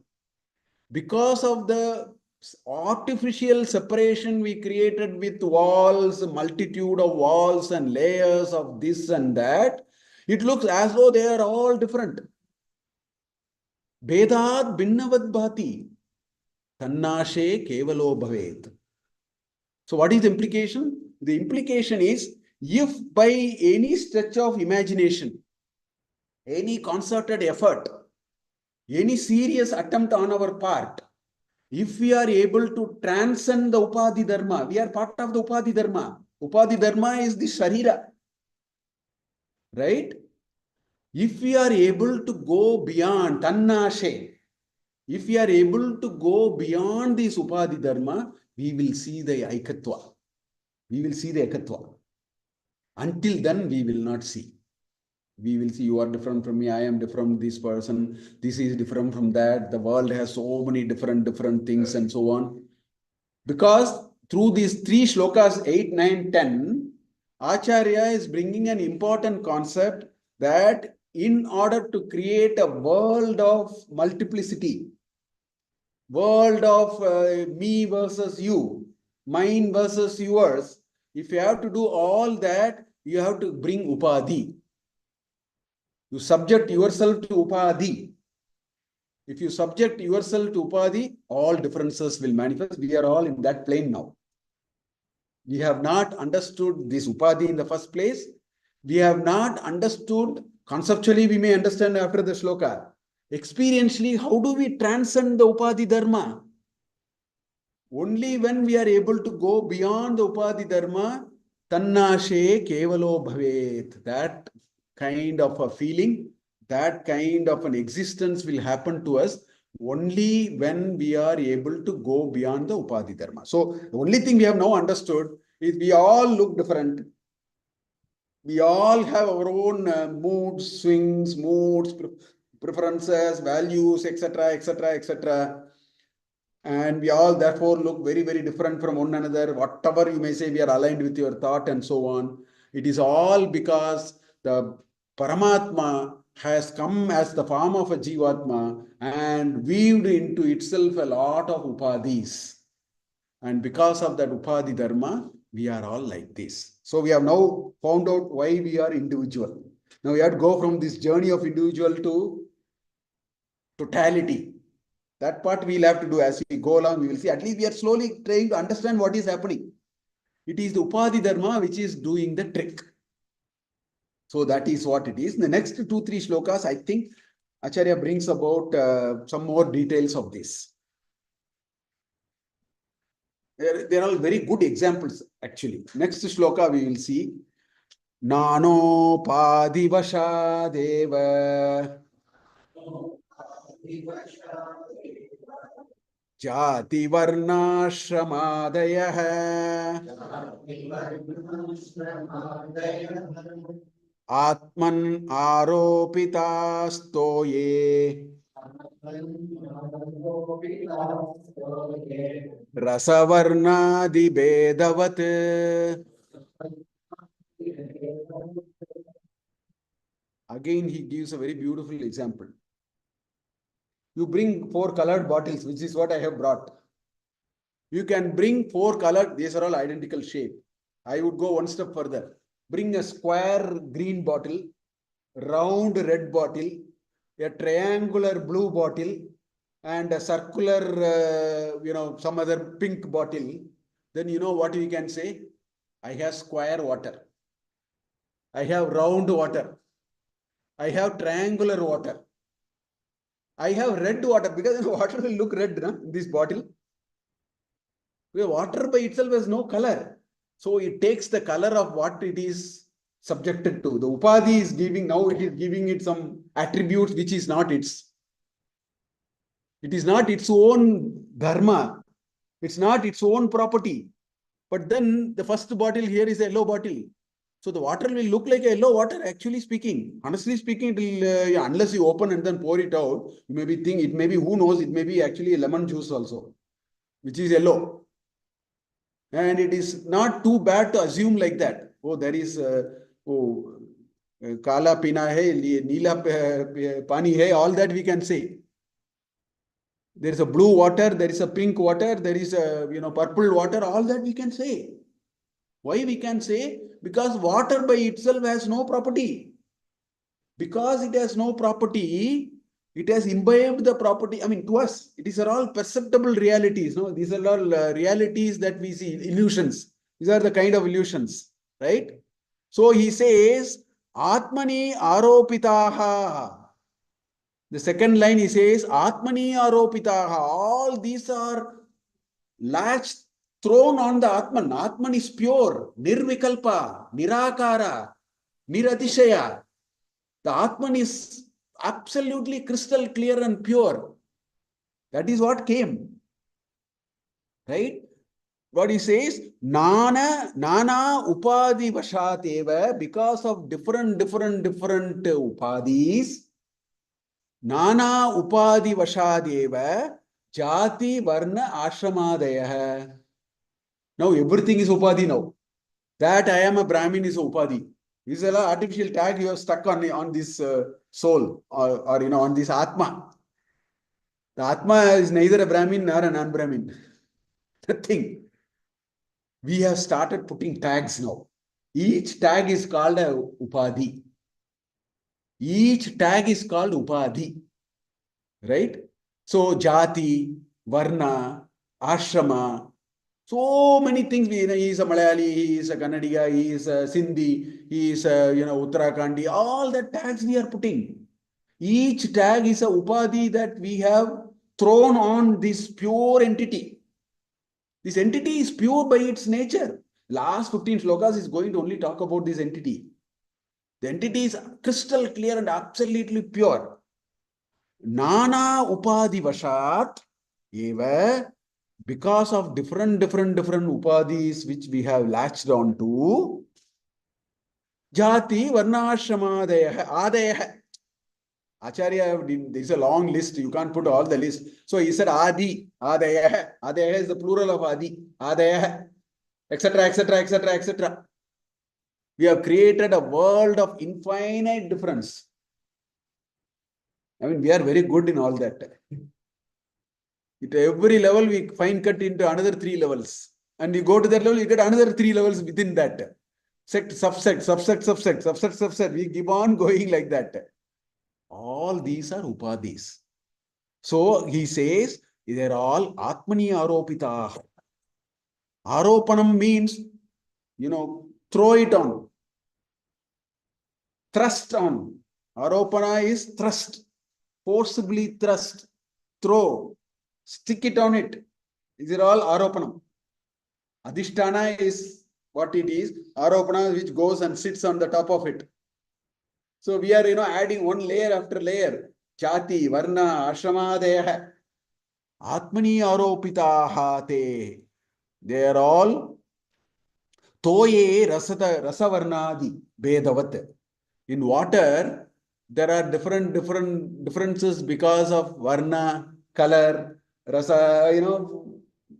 Because of the artificial separation we created with walls, multitude of walls and layers of this and that, it looks as though they are all different. Bhedat binnavad bhati. Tannashe kevalo bhavet. So what is the implication? The implication is, if by any stretch of imagination, any concerted effort, any serious attempt on our part, if we are able to transcend the Upadhi Dharma, we are part of the Upadhi Dharma. Upadhi Dharma is the Sharira. Right? If we are able to go beyond Tannashe, if we are able to go beyond this Upadhi Dharma, we will see the Aikatva. We will see the Ekatva. Until then, we will not see. We will see, you are different from me, I am different from this person, this is different from that, the world has so many different things and so on. Because through these three shlokas, 8, 9, 10, Acharya is bringing an important concept that in order to create a world of multiplicity, world of me versus you, mine versus yours, if you have to do all that, you have to bring upadhi. You subject yourself to upadhi. If you subject yourself to upadhi, all differences will manifest. We are all in that plane now. We have not understood this upadhi in the first place. We have not understood, conceptually we may understand after the shloka. Experientially, how do we transcend the upadhi dharma? Only when we are able to go beyond the upadhi dharma, tannashe kevalo bhavet. That kind of a feeling, that kind of an existence will happen to us only when we are able to go beyond the upadhi dharma. So the only thing we have now understood is we all look different. We all have our own moods, swings, moods, preferences, values, etc., etc., etc. And we all therefore look very different from one another. Whatever you may say, we are aligned with your thought and so on. It is all because the Paramatma has come as the form of a Jivatma and weaved into itself a lot of upadhis. And because of that upadhi dharma, we are all like this. So we have now found out why we are individual. Now we have to go from this journey of individual to totality. That part we'll have to do as we go along. We will see. At least we are slowly trying to understand what is happening. It is the upadhi dharma which is doing the trick. So that is what it is. In the next 2-3 shlokas, I think Acharya brings about some more details of this. They are all very good examples, actually. Next shloka we will see. Nano padivasha deva jati varnashramadayah atman aropitastoye rasavarnadi bedavat. Again, he gives a very beautiful example. You bring 4 colored bottles, which is what I have brought. You can bring 4 colored, these are all identical shape. I would go one step further. Bring a square green bottle, round red bottle, a triangular blue bottle, and a circular, some other pink bottle. Then you know what we can say? I have square water. I have round water. I have triangular water. I have red water because water will look red, na, in this bottle. Water by itself has no color. So it takes the color of what it is subjected to. The upadhi is giving, now it is giving it some attributes which is not its. It is not its own dharma. It's not its own property. But then the first bottle here is a yellow bottle. So the water will look like a yellow water, actually speaking. Honestly speaking, it will, unless you open and then pour it out, you may be think it may be, who knows, it may be actually a lemon juice also, which is yellow. And it is not too bad to assume like that. Oh, there is, kala pina hai, neela pani hai, all that we can say. There is a blue water, there is a pink water, there is a purple water, all that we can say. Why we can say? Because water by itself has no property. Because it has no property, it has imbibed the property. I mean, to us, these are all perceptible realities. No, these are all realities that we see, illusions. These are the kind of illusions, right? So he says, Atmani aropitaha. The second line he says, Atmani aropitaha. All these are latched, thrown on the Atman. Atman is pure, nirvikalpa, nirakara, niratishaya. The Atman is absolutely crystal clear and pure. That is what came. Right? What he says, Nana upadi vashateva, because of different upadis, Nana upadi vashadeva, jati varna ashramadaya. Now everything is upadhi now. That I am a Brahmin is upadhi. This is an artificial tag you have stuck on this soul or on this Atma. The Atma is neither a Brahmin nor a non-Brahmin. The thing. We have started putting tags now. Each tag is called a upadhi. Each tag is called upadhi. Right? So jati, varna, ashrama, so many things. He is a Malayali, he is a Kannadiga, he is a Sindhi, he is a Uttarakhandi. All the tags we are putting. Each tag is a upadhi that we have thrown on this pure entity. This entity is pure by its nature. Last 15 slokas is going to only talk about this entity. The entity is crystal clear and absolutely pure. Nana upadhi vashat eva, because of different upadhis which we have latched on to, jati varnashramadaya adaya. Acharya, there is a long list, you can't put all the list. So he said adi, adaya. Adaya is the plural of adi, adaya, etc., etc. We have created a world of infinite difference. I mean, we are very good in all that. At every level, we fine cut into another 3 levels. And you go to that level, you get another 3 levels within that. Sect, subset. We keep on going like that. All these are upadhis. So he says, they're all Atmani aropita. Aropanam means, throw it on. Thrust on. Aropana is thrust. Forcibly thrust. Throw. Stick it on it. These are all aropanam. Adhisthana is what it is. Aropana which goes and sits on the top of it. So we are, adding one layer after layer. Jati, varna, ashramadaya. Atmani aropitaha te. They are all toye rasavarnadi bedavat. In water, there are different differences because of varna, color, rasa,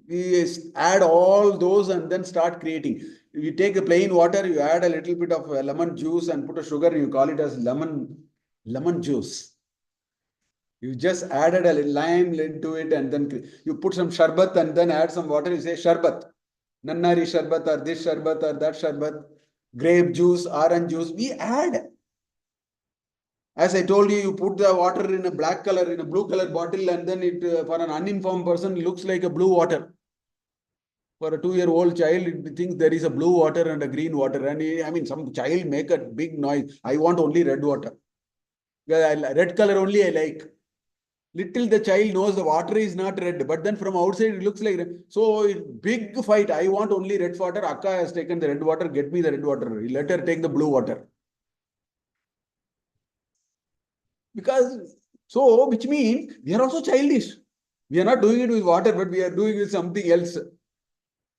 we add all those and then start creating. If you take a plain water, you add a little bit of lemon juice and put a sugar, and you call it as lemon juice. You just added a lime into it and then you put some sharbat and then add some water, you say sharbat. Nannari sharbat or this sharbat or that sharbat, grape juice, orange juice, we add. As I told you, you put the water in a black color, in a blue color bottle, and then it, for an uninformed person, looks like a blue water. For a 2-year-old child, it thinks there is a blue water and a green water. And some child make a big noise. I want only red water. Red color only I like. Little the child knows the water is not red, but then from outside it looks like red. So big fight. I want only red water. Akka has taken the red water. Get me the red water. Let her take the blue water. Because so, which means we are also childish. We are not doing it with water, but we are doing it with something else.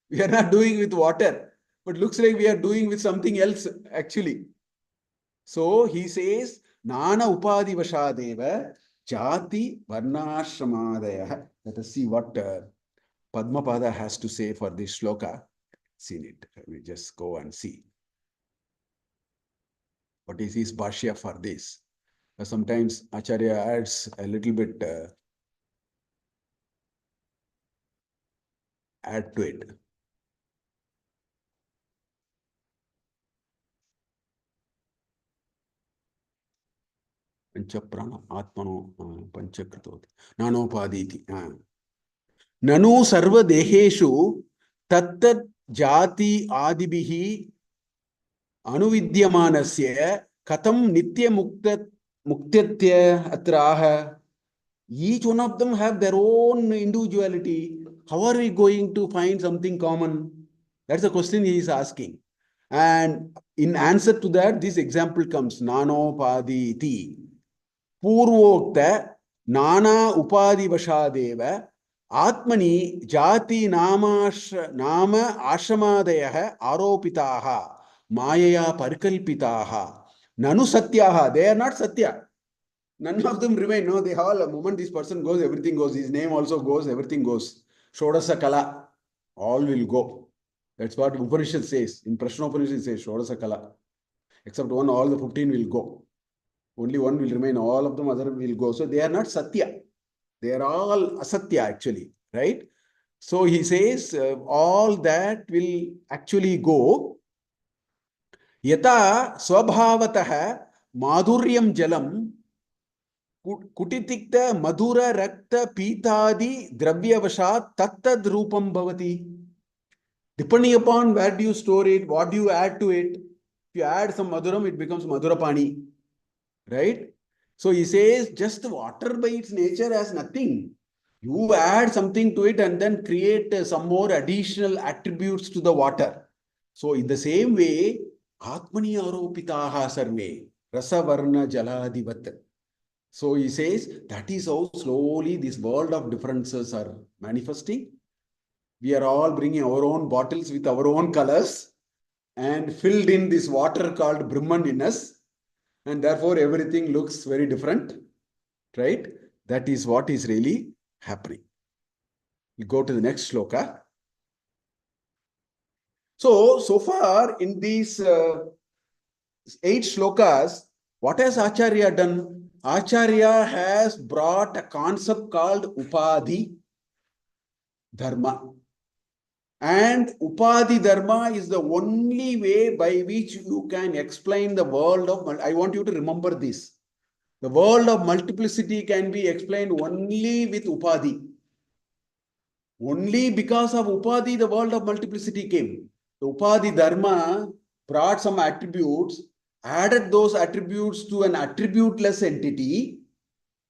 We are not doing it with water, but looks like we are doing with something else actually. So he says, Nana Upadi Vashadeva Jati Varnashramadaya. Let us see what Padmapada has to say for this shloka. Seen it. We just go and see. What is his bhashya for this? Sometimes Acharya adds a little bit add to it. Panchaprana Atmano Panchakrito Nanopaditi. Nanu Sarva Deheshu Tattat Jati Adibihi Anuvidyamanasya Katam Nitya Muktyatya Atraha. Each one of them have their own individuality. How are we going to find something common? That's the question he is asking. And in answer to that, this example comes, Nanopaditi. Purvokta Nana Upadi Vashadeva Atmani Jati Nama Ashramadaya Aropitaha Mayaya Parikalpitaha Nanu Satyaha. They are not Satya. None of them remain. No, they all, the moment this person goes, everything goes. His name also goes, everything goes. Shodasa Kala, all will go. That's what Upanishad says. In Prashnopanishad it says Shodasa Kala. Except one, all the 15 will go. Only one will remain. All of them other will go. So they are not Satya. They are all Asatya actually. Right? So he says all that will actually go. Yata Swabhavataha Madhuryam Jalam Kutitikta Madhura Rakta Pitadi Dravyavashat Tattad Rupam Bhavati. Depending upon where do you store it, what do you add to it. If you add some Madhuram, it becomes Madhurapani. Right? So he says just water by its nature has nothing. You add something to it and then create some more additional attributes to the water. So in the same way, Atmani Aropitaha Sarve Rasa Varna Jaladivat. So he says that is how slowly this world of differences are manifesting. We are all bringing our own bottles with our own colors and filled in this water called Brahman in us. And therefore everything looks very different, right? That is what is really happening. We go to the next shloka. So far in these 8 shlokas, what has Acharya done? Acharya has brought a concept called Upadhi Dharma. And Upadhi Dharma is the only way by which you can explain the world of, I want you to remember this. The world of multiplicity can be explained only with Upadhi. Only because of Upadhi, the world of multiplicity came. The Upadhi Dharma brought some attributes, added those attributes to an attributeless entity,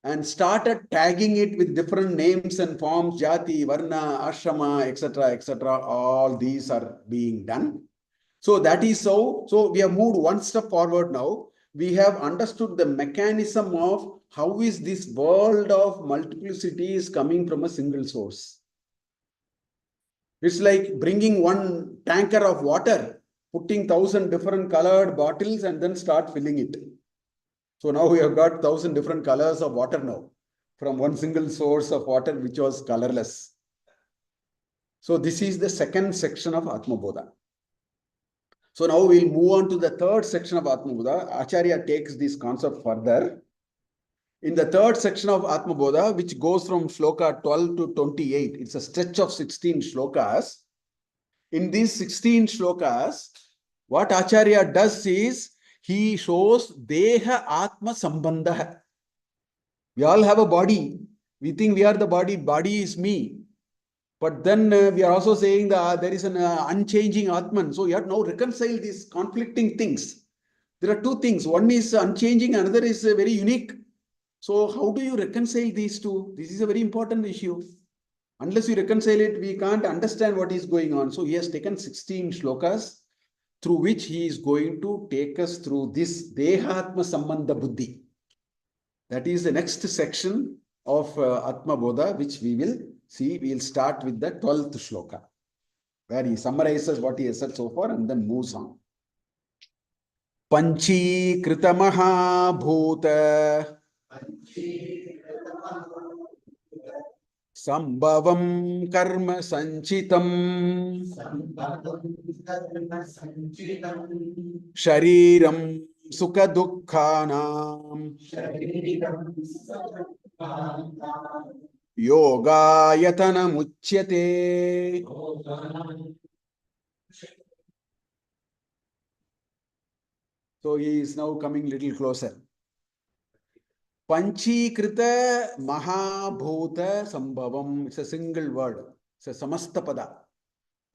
and started tagging it with different names and forms, Jati, Varna, Ashrama, etc. All these are being done. So that is so. So we have moved one step forward now. We have understood the mechanism of how is this world of multiplicity is coming from a single source. It's like bringing one tanker of water, putting 1,000 different colored bottles and then start filling it. So now we have got 1,000 different colors of water now from one single source of water which was colorless. So this is the second section of Atma Bodha. So now we'll move on to the third section of Atma Bodha. Acharya takes this concept further. In the third section of Atma Bodha, which goes from shloka 12 to 28, it's a stretch of 16 shlokas. In these 16 shlokas, what Acharya does is, he shows Deha Atma Sambandha. We all have a body. We think we are the body. Body is me. But then we are also saying that there is an unchanging Atman. So you have to now reconcile these conflicting things. There are two things. One is unchanging, another is very unique. So how do you reconcile these two? This is a very important issue. Unless you reconcile it, we can't understand what is going on. So he has taken 16 shlokas through which he is going to take us through this Dehatma Sambandha Buddhi. That is the next section of Atma Bodha, which we will see. We will start with the 12th shloka, where he summarizes what he has said so far and then moves on. Panchīkrita Mahabhuta Sambhavam Karma Sanchitam Shariram Sukha Dukkhanam Yogayatanam Uchyate. So he is now coming little closer. Panchīkrita Mahabhuta Sambhavam. It's a single word. It's a samastapada.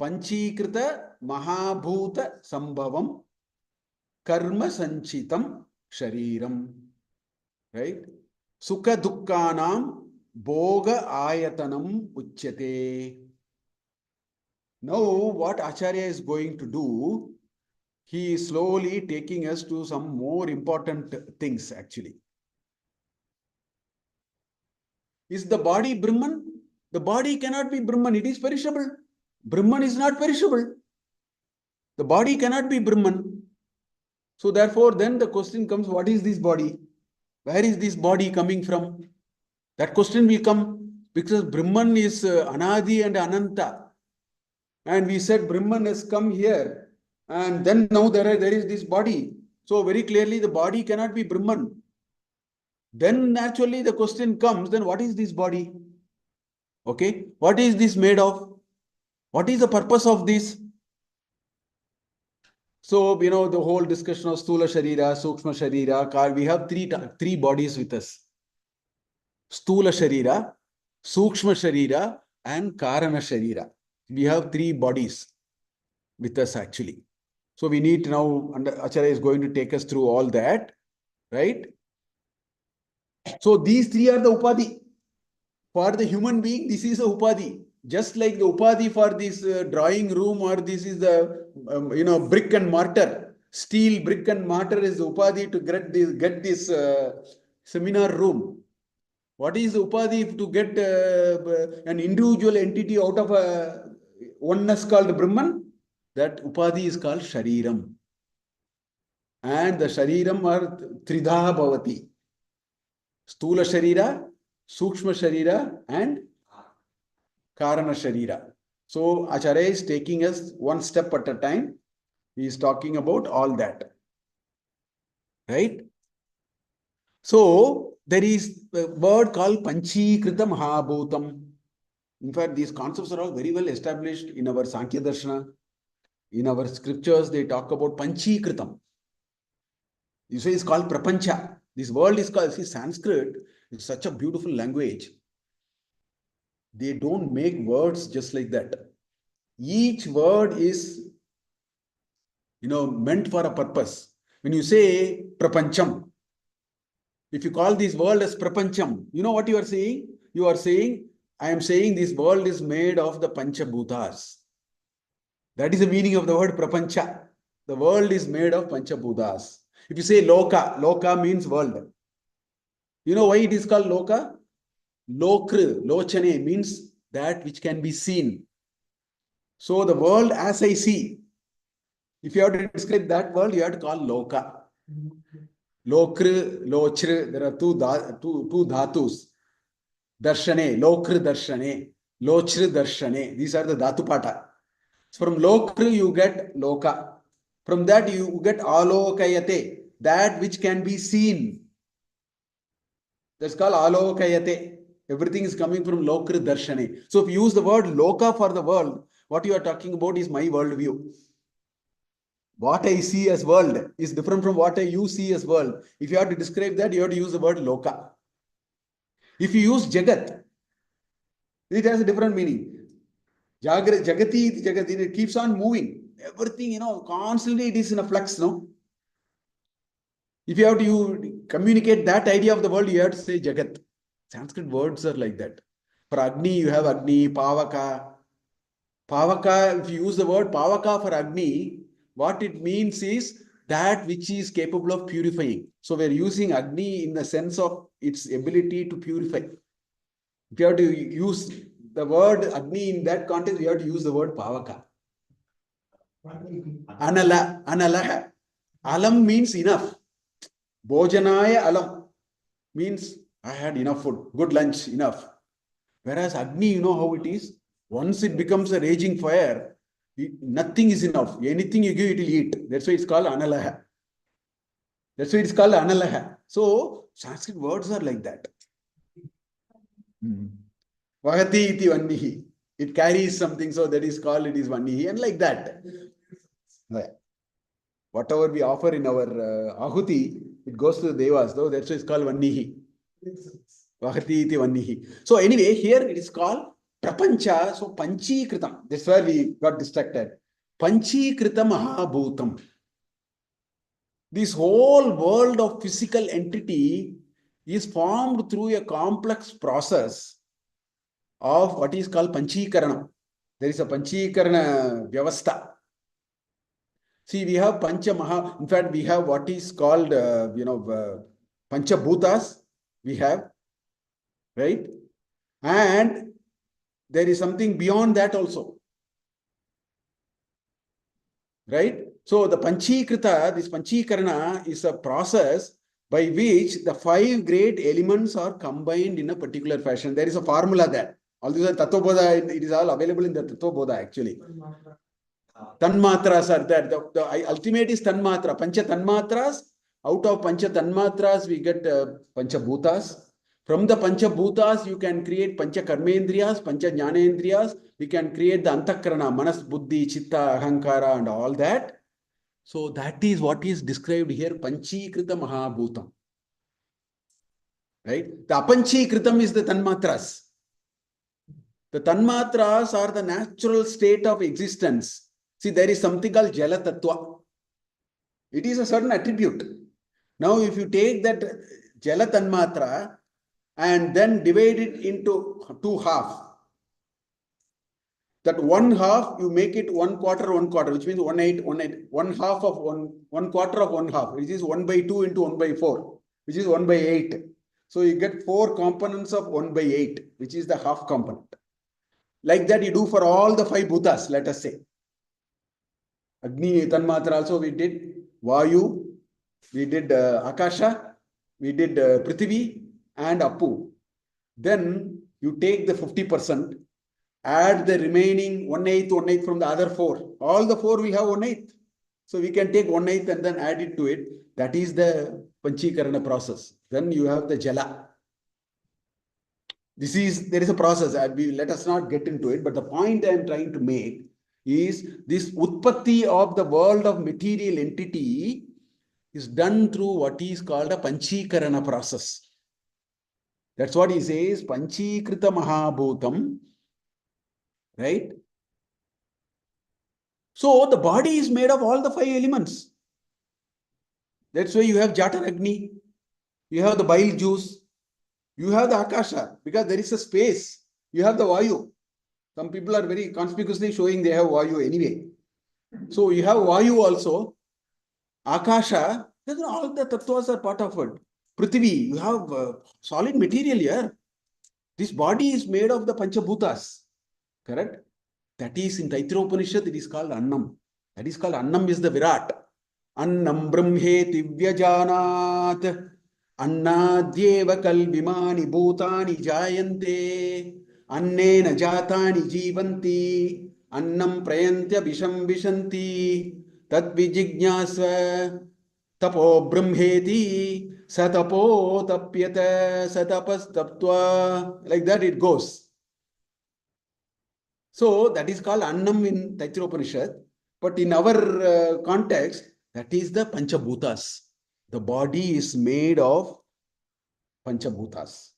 Panchīkrita Mahabhuta Sambhavam Karma Sanchitam Shariram. Right? Sukha Dukkhanam Bhoga Ayatanam Uchyate. Now what Acharya is going to do, he is slowly taking us to some more important things actually. Is the body Brahman? The body cannot be Brahman, it is perishable. Brahman is not perishable. The body cannot be Brahman. So therefore then the question comes, what is this body? Where is this body coming from? That question will come because Brahman is Anadi and Ananta. And we said Brahman has come here and then now there is this body. So very clearly the body cannot be Brahman. Then naturally the question comes, then what is this body? Okay, what is this made of? What is the purpose of this? So, you know, the whole discussion of Stula Sharira, Sukshma Sharira, we have three bodies with us. Stula Sharira, Sukshma Sharira and Karana Sharira. We have three bodies with us actually. So we need to now, Acharya is going to take us through all that, right? So these three are the Upadhi. For the human being, this is the Upadhi. Just like the Upadhi for this drawing room or this is the, brick and mortar. Steel, brick and mortar is the Upadhi to get this seminar room. What is the Upadhi to get an individual entity out of a oneness called Brahman? That Upadhi is called Shariram. And the Shariram are Tridha Bhavati. Stula Sharira, Sukshma Sharira and Karana Sharira. So Acharya is taking us one step at a time. He is talking about all that. Right? So there is a word called Panchīkrita Mahabhutam. In fact, these concepts are all very well established in our Sankhya Darshana. In our scriptures, they talk about Panchīkritam. You say it's called Prapancha. This world is called, see, Sanskrit is such a beautiful language. They don't make words just like that. Each word is, meant for a purpose. When you say Prapancham, if you call this world as Prapancham, you know what you are saying? You are saying, I am saying this world is made of the Panchabhutas. That is the meaning of the word Prapancha. The world is made of Panchabhutas. If you say Loka, Loka means world. You know why it is called Loka? Lokru, Lochane means that which can be seen. So the world as I see, if you have to describe that world, you have to call Loka. Lokru, Lochru, there are two dhatus. Darshane, Lokru Darshane, Lochru Darshane. These are the Dhatupata. So from Lokru you get Loka. From that you get Alokayate, that which can be seen. That's called Alokayate. Everything is coming from Lokru Darshane. So if you use the word Loka for the world, what you are talking about is my world view. What I see as world is different from what you see as world. If you have to describe that, you have to use the word Loka. If you use Jagat, it has a different meaning. Jagati, it keeps on moving. Everything, constantly it is in a flux, no? If you have to communicate that idea of the world, you have to say Jagat. Sanskrit words are like that. For Agni, you have Agni, Pavaka. Pavaka, if you use the word Pavaka for Agni, what it means is that which is capable of purifying. So we're using Agni in the sense of its ability to purify. If you have to use the word Agni in that context, you have to use the word Pavaka. Anala, Analaha. Alam means enough. Bhojanaya alam means I had enough food, good lunch, enough. Whereas Agni, you know how it is? Once it becomes a raging fire, nothing is enough. Anything you give, it will eat. That's why it's called Analaha. That's why it's called Analaha. So, Sanskrit words are like that. Vahati iti vannihi. It carries something, so that is called, it is vannihi, and like that. Whatever we offer in our ahuti, it goes to the devas, though that's why it's called vannihi. Vahati iti vannihi. So anyway, here it is called prapancha. So panchikritam. That's where we got distracted. Panchikritam mahabhutam. This whole world of physical entity is formed through a complex process of what is called panchikaranam. There is a panchikarana vyavastha. See, we have pancha maha. In fact, we have what is called, pancha bhutas. We have, right? And there is something beyond that also. Right? So the Panchikrita, this Panchikarana is a process by which the 5 great elements are combined in a particular fashion. There is a formula there. All these are Tattva Bodha, it is all available in the Tattva Bodha actually. Tanmatras are there. The ultimate is Tanmatra. Pancha Tanmatras. Out of Pancha Tanmatras, we get Pancha Bhutas. From the Pancha Bhutas, you can create Pancha Karmendriyas, Pancha Jnanendriyas. We can create the Antakarana, Manas, Buddhi, Chitta, Ahankara, and all that. So that is what is described here, Panchikrita Mahabhutam. Right? The Apanchikritam is the Tanmatras. The Tanmatras are the natural state of existence. See, there is something called Jala Tattva. It is a certain attribute. Now, if you take that Jala Tanmatra and then divide it into 2 halves, that 1 half, you make it 1 quarter, 1 quarter, which means 1/8, 1/8, 1 half of 1 quarter of 1 half, which is 1/2 into 1/4, which is 1/8. So you get 4 components of 1/8, which is the half component. Like that you do for all the 5 bhutas, let us say. Agni, Tanmatra also we did, Vayu, we did Akasha, we did Prithvi and Apu. Then you take the 50%, add the remaining 1/8 from the other 4. All the 4 we have 1/8. So we can take 1/8 and then add it to it. That is the Panchikarana process. Then you have the Jala. There is a process. Let us not get into it. But the point I am trying to make is this Utpatti of the world of material entity is done through what is called a Panchikarana process. That's what he says, Panchikrita Mahabhutam. Right? So the body is made of all the 5 elements. That's why you have Jata Agni, you have the bile juice, you have the Akasha, because there is a space. You have the Vayu. Some people are very conspicuously showing they have Vayu anyway. So you have Vayu also. Akasha, all the tattvas are part of it. Prithvi, you have solid material here. This body is made of the Panchabhutas. Correct? That is in Taitra Upanishad, it is called Annam. That is called Annam is the Virat. Annam Brahmeti Vyajanat. Annadyeva kalvimani bhutani jayante. Annena jatani jivanti. Annam prayantya visham vishanti. Tad vijijñasva tapo brahmeti. Satapo tapyata satapas taptva. Like that it goes. So that is called Annam in Taitra Upanishad. But in our context, that is the Panchabhutas. The body is made of Panchabhutas.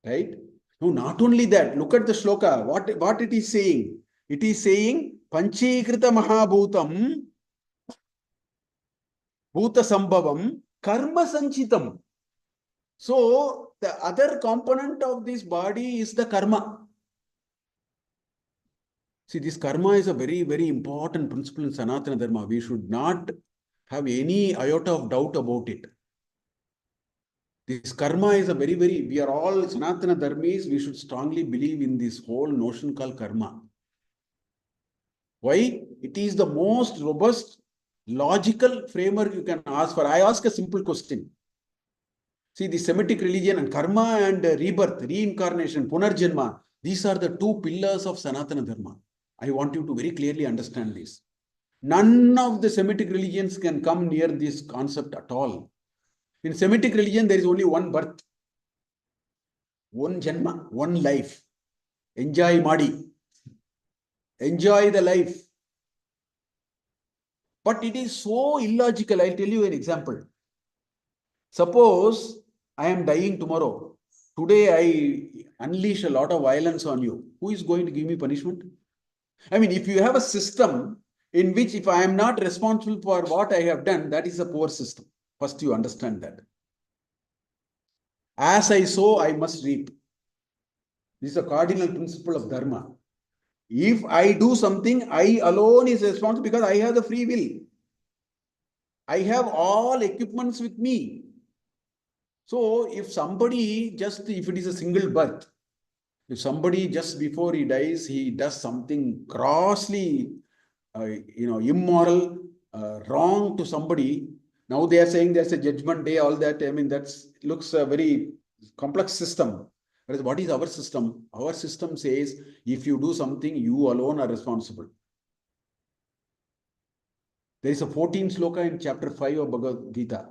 Right? No, not only that. Look at the shloka. What it is saying? It is saying Panchikrita Mahabhutam Bhuta Sambhavam Karma sanchitam. So the other component of this body is the karma. See, this karma is a very, very important principle in Sanatana Dharma. We should not have any iota of doubt about it. This karma is a very, very, we are all Sanatana Dharmis, we should strongly believe in this whole notion called karma. Why? It is the most robust, logical framework you can ask for. I ask a simple question. See, the Semitic religion and karma and rebirth, reincarnation, punarjanma, these are the two pillars of Sanatana Dharma. I want you to very clearly understand this. None of the Semitic religions can come near this concept at all. In Semitic religion, there is only one birth, one janma, one life. Enjoy Madi. Enjoy the life. But it is so illogical. I'll tell you an example. Suppose I am dying tomorrow. Today I unleash a lot of violence on you. Who is going to give me punishment? I mean, if you have a system in which if I am not responsible for what I have done, that is a poor system. First, you understand that. As I sow, I must reap. This is a cardinal principle of Dharma. If I do something, I alone is responsible because I have the free will. I have all equipments with me. So if somebody if it is a single birth, if somebody just before he dies, he does something grossly, immoral, wrong to somebody. Now they are saying there's a judgment day, all that. I mean, that looks a very complex system. Whereas what is our system? Our system says, if you do something, you alone are responsible. There is a 14th sloka in chapter 5 of Bhagavad Gita.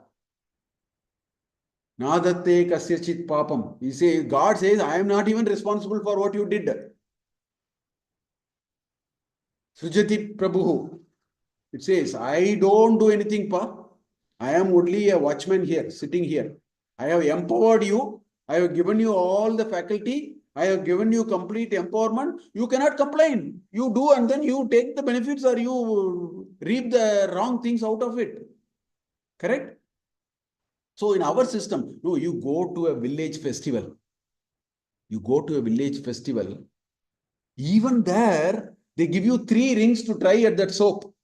Nadatte kasyachit papam. He says, God says, I am not even responsible for what you did. Sujati Prabhu. It says, I don't do anything, pa. I am only a watchman here, sitting here. I have empowered you. I have given you all the faculty. I have given you complete empowerment. You cannot complain. You do and then you take the benefits or you reap the wrong things out of it. Correct? So in our system, no, you go to a village festival. You go to a village festival. Even there, they give you 3 rings to try at that soap.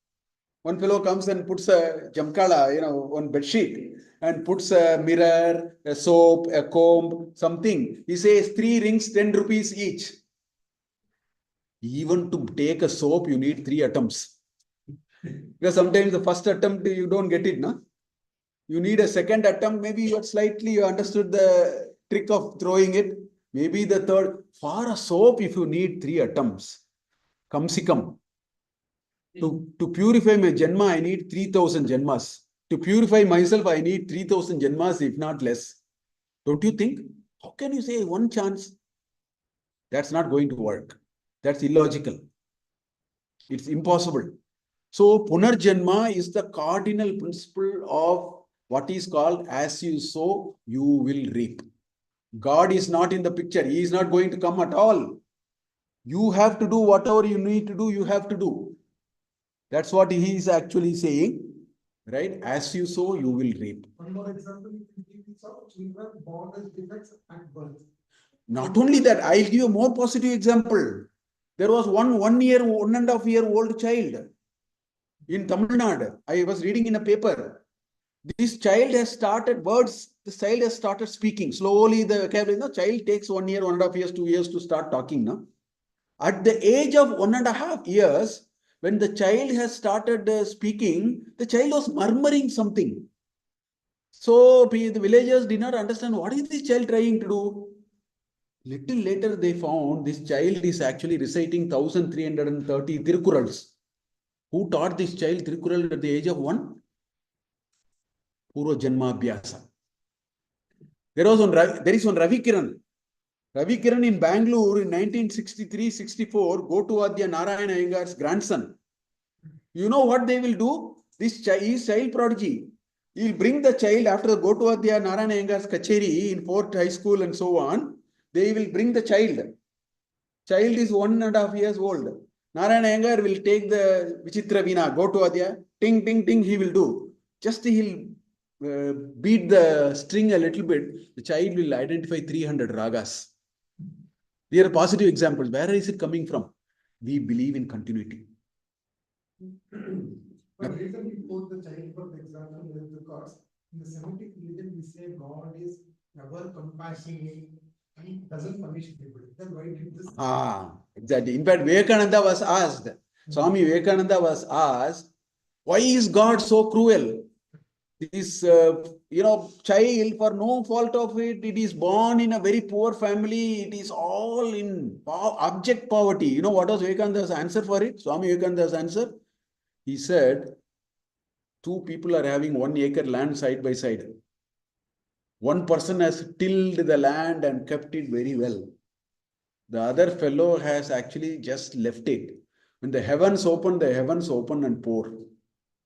One fellow comes and puts a jamkala, one bed sheet, and puts a mirror, a soap, a comb, something. He says 3 rings, 10 rupees each. Even to take a soap, you need 3 attempts. Because sometimes the first attempt, you don't get it, no? You need a second attempt. Maybe you understood the trick of throwing it. Maybe the third. For a soap, if you need 3 attempts, come si come. To purify my janma, I need 3,000 janmas. To purify myself, I need 3,000 janmas, if not less. Don't you think? How can you say one chance? That's not going to work. That's illogical. It's impossible. So, Punarjanma is the cardinal principle of what is called as you sow, you will reap. God is not in the picture. He is not going to come at all. You have to do whatever you need to do, you have to do. That's what he is actually saying, right? As you sow, you will reap. One more example, children born as defects at birth. Not only that, I'll give you a more positive example. There was one 1.5-year-old child in Tamil Nadu. I was reading in a paper. This child has started words. This child has started speaking. Slowly, the vocabulary, child takes 1 year, 1.5 years, 2 years to start talking. No? At the age of 1.5 years, when the child has started speaking, the child was murmuring something. So the villagers did not understand what is this child trying to do. Little later, they found this child is actually reciting 1330 Tirukurals. Who taught this child Tirukural at the age of 1? Purva Janma Abhyasa. There is one Ravi Kiran. Ravi Kiran in Bangalore in 1963-64, go to Adya Narayana Iyengar's grandson. You know what they will do? This child is child prodigy. He will bring the child after the go to Adya Narayana Iyengar's Kacheri in Fort High School and so on. They will bring the child. Child is 1.5 years old. Narayana Iyengar will take the Vichitra Veena, go to Adya, ting, ting, ting, he will do. Just he'll beat the string a little bit, the child will identify 300 ragas. They are positive examples. Where is it coming from? We believe in continuity. But reason we quote the child for the example is because in the Semitic religion we say God is ever compassionate and doesn't punish people. Then why did this? Exactly. In fact, Vivekananda was asked, Swami Vivekananda was asked, why is God so cruel? This, child, for no fault of it, it is born in a very poor family. It is all in abject poverty. You know what was Vivekananda's answer for it? Swami Vivekananda's answer? He said, two people are having 1 acre land side by side. One person has tilled the land and kept it very well. The other fellow has actually just left it. When the heavens open and pour.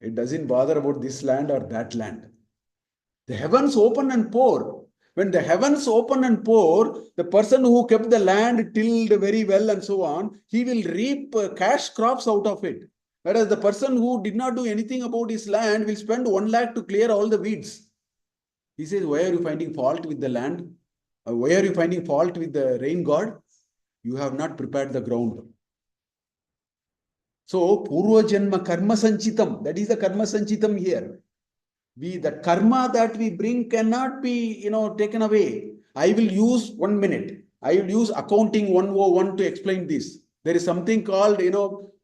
It doesn't bother about this land or that land. The heavens open and pour. When the heavens open and pour, the person who kept the land tilled very well and so on, he will reap cash crops out of it. Whereas the person who did not do anything about his land will spend 1 lakh to clear all the weeds. He says, why are you finding fault with the land? Why are you finding fault with the rain god? You have not prepared the ground. So, Purva Janma Karma Sanchitam, that is the Karma Sanchitam here. The karma that we bring cannot be, taken away. I will use 1 minute. I will use accounting 101 to explain this. There is something called,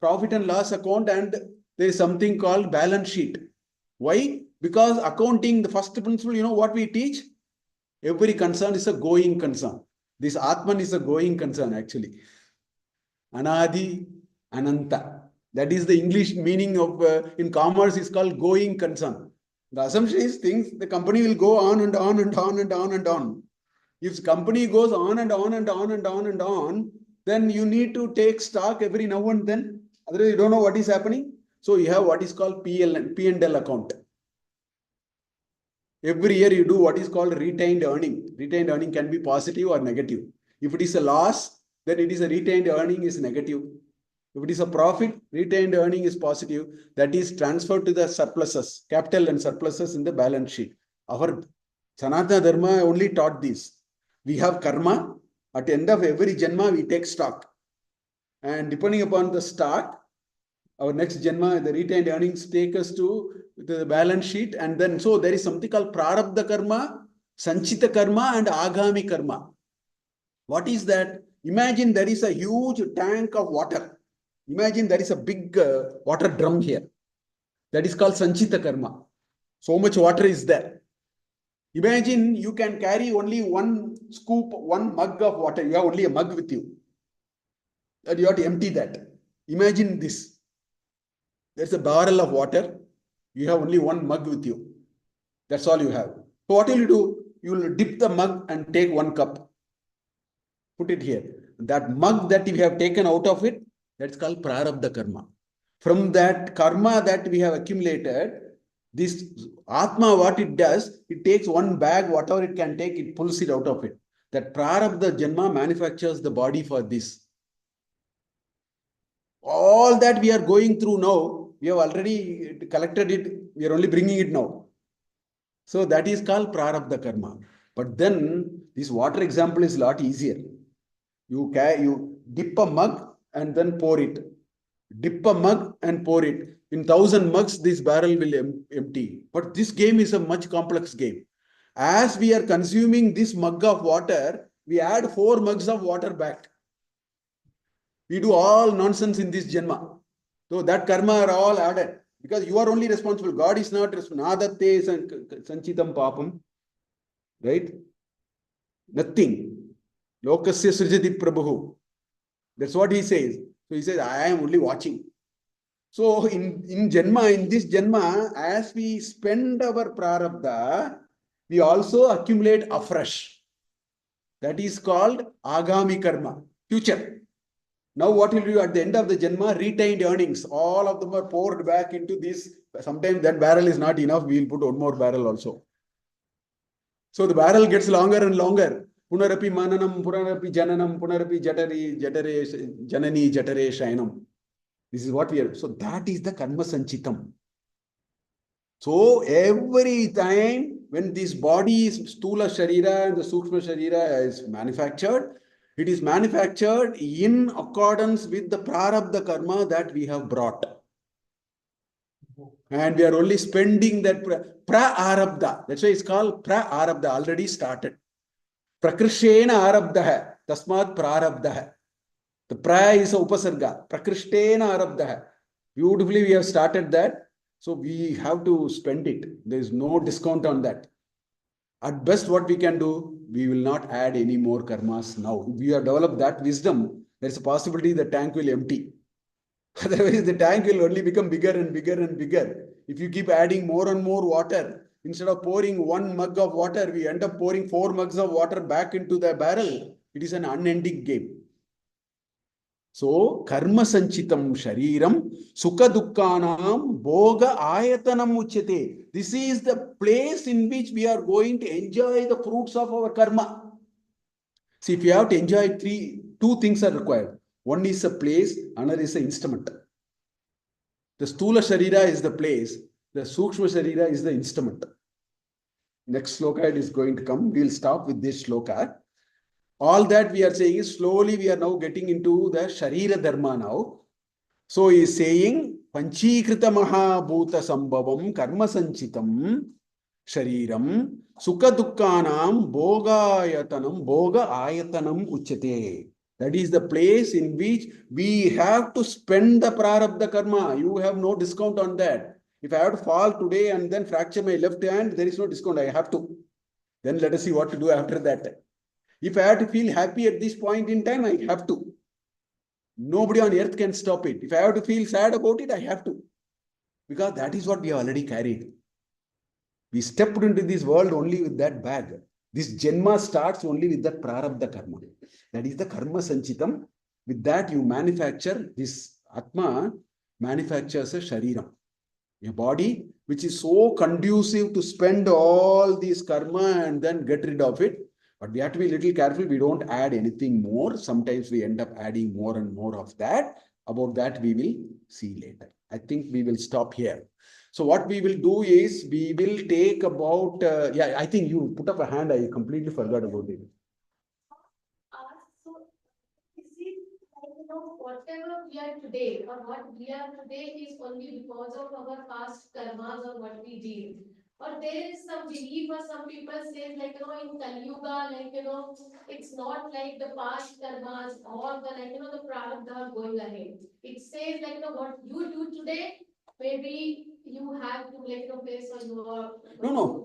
profit and loss account, and there is something called balance sheet. Why? Because accounting, the first principle, what we teach? Every concern is a going concern. This Atman is a going concern actually. Anadi, Ananta. That is the English meaning of, in commerce is called going concern. The assumption is the company will go on and on and on and on and on. If the company goes on and on and on and on and on, then you need to take stock every now and then. Otherwise, you don't know what is happening. So you have what is called P&L account. Every year you do what is called retained earning. Retained earning can be positive or negative. If it is a loss, then it is a retained earning is negative. If it is a profit, retained earning is positive. That is transferred to the surpluses, capital and surpluses in the balance sheet. Our Sanatana Dharma only taught this. We have karma. At the end of every janma, we take stock. And depending upon the stock, our next janma, the retained earnings take us to the balance sheet. And then, so there is something called prarabdha karma, sanchita karma, and agami karma. What is that? Imagine there is a huge tank of water. Imagine there is a big water drum here. That is called sanchita karma. So much water is there. Imagine you can carry only 1 scoop, 1 mug of water. You have only a mug with you. And you have to empty that. Imagine this. There's a barrel of water. You have only 1 mug with you. That's all you have. So what will you do? You will dip the mug and take 1 cup. Put it here. That mug that we have taken out of it, that's called prarabdha karma. From that karma that we have accumulated, this Atma, what it does, it takes 1 bag, whatever it can take, it pulls it out of it. That prarabdha janma manufactures the body for this. All that we are going through now, we have already collected it, we are only bringing it now. So that is called prarabdha karma. But then this water example is a lot easier. You dip a mug and then pour it. Dip a mug and pour it. In 1,000 mugs, this barrel will empty. But this game is a much complex game. As we are consuming this mug of water, we add 4 mugs of water back. We do all nonsense in this janma. So that karma are all added. Because you are only responsible. God is not responsible. Nadatte sanchitam papam. Right? Nothing. Lokasya srijati prabhu. That's what he says. So he says, I am only watching. So in this janma, as we spend our prarabdha, we also accumulate afresh. That is called agami karma, future. Now what will you do at the end of the janma? Retained earnings. All of them are poured back into this. Sometimes that barrel is not enough. We will put 1 more barrel also. So the barrel gets longer and longer. Punarapi mananam, punarapi jananam, punarapi janani jatare shayanam. This is what we are. So that is the karma sanchitam. So every time when this body is Stula Sharira and the Sukshma Sharira is manufactured, it is manufactured in accordance with the Prarabdha Karma that we have brought. And we are only spending that pra-arabdha. That's why it's called pra-arabdha, already started. Prakrishena arabdha, tasmat prarabdha. The pra is a upasarga. Prakrishtena arabdha. Beautifully, we have started that. So we have to spend it. There is no discount on that. At best, what we can do, we will not add any more karmas now. If we have developed that wisdom, there is a possibility the tank will empty. Otherwise, the tank will only become bigger and bigger and bigger. If you keep adding more and more water, instead of pouring 1 mug of water, we end up pouring 4 mugs of water back into the barrel. It is an unending game. So, karma sanchitam shariram, sukha dukkhanam, boga ayatanam uchyate. This is the place in which we are going to enjoy the fruits of our karma. See, if you have to enjoy two things are required. One is a place, another is an instrument. The Stula Sharira is the place, the Sukshma Sharira is the instrument. Next sloka is going to come. We will stop with this sloka. All that we are saying is slowly we are now getting into the Sharira Dharma now. So he is saying Panchikrita Mahabhuta Sambhavam Karma Sanchitam Shariram Sukha Dukkhanam Boga Ayatanam Uchyate. That is the place in which we have to spend the prarabdha karma. You have no discount on that. If I have to fall today and then fracture my left hand, there is no discount. I have to. Then let us see what to do after that. If I have to feel happy at this point in time, I have to. Nobody on earth can stop it. If I have to feel sad about it, I have to. Because that is what we have already carried. We stepped into this world only with that bag. This Janma starts only with that prarabdha karma. That is the karma sanchitam. With that you manufacture, this Atma manufactures a shariram. A body which is so conducive to spend all this karma and then get rid of it. But we have to be a little careful. We don't add anything more. Sometimes we end up adding more and more of that. About that we will see later. I think we will stop here. So what we will do is we will take about, I think you put up a hand. I completely forgot about it. So is it like, whatever we are today or what we are today is only because of our past karmas or what we did? Or there is some belief or some people say like, in Kali Yuga, like, it's not like the past karmas or the, like, the prarabdha are going ahead. It says like, what you do today, maybe you have to like, face on your. No.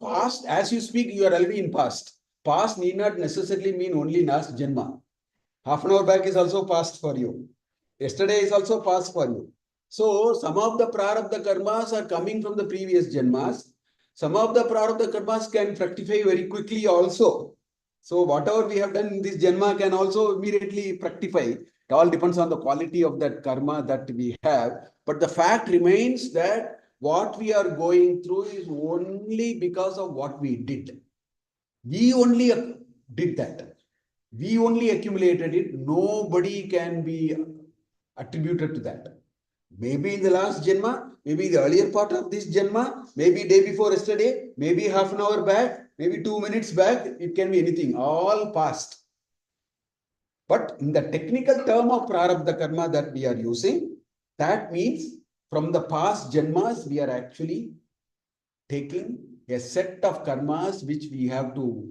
Past, as you speak, you are already in past. Past need not necessarily mean only last Janma. Half an hour back is also past for you. Yesterday is also past for you. So some of the prarabdha karmas are coming from the previous Janmas. Some of the prarabdha karmas can fructify very quickly also. So whatever we have done in this Janma can also immediately fructify. It all depends on the quality of that karma that we have. But the fact remains that what we are going through is only because of what we did. We only did that. We only accumulated it. Nobody can be attributed to that. Maybe in the last Janma, maybe the earlier part of this Janma, maybe day before yesterday, maybe half an hour back, maybe 2 minutes back. It can be anything, all past. But in the technical term of prarabdha karma that we are using, that means from the past Janmas, we are actually taking a set of karmas which we have to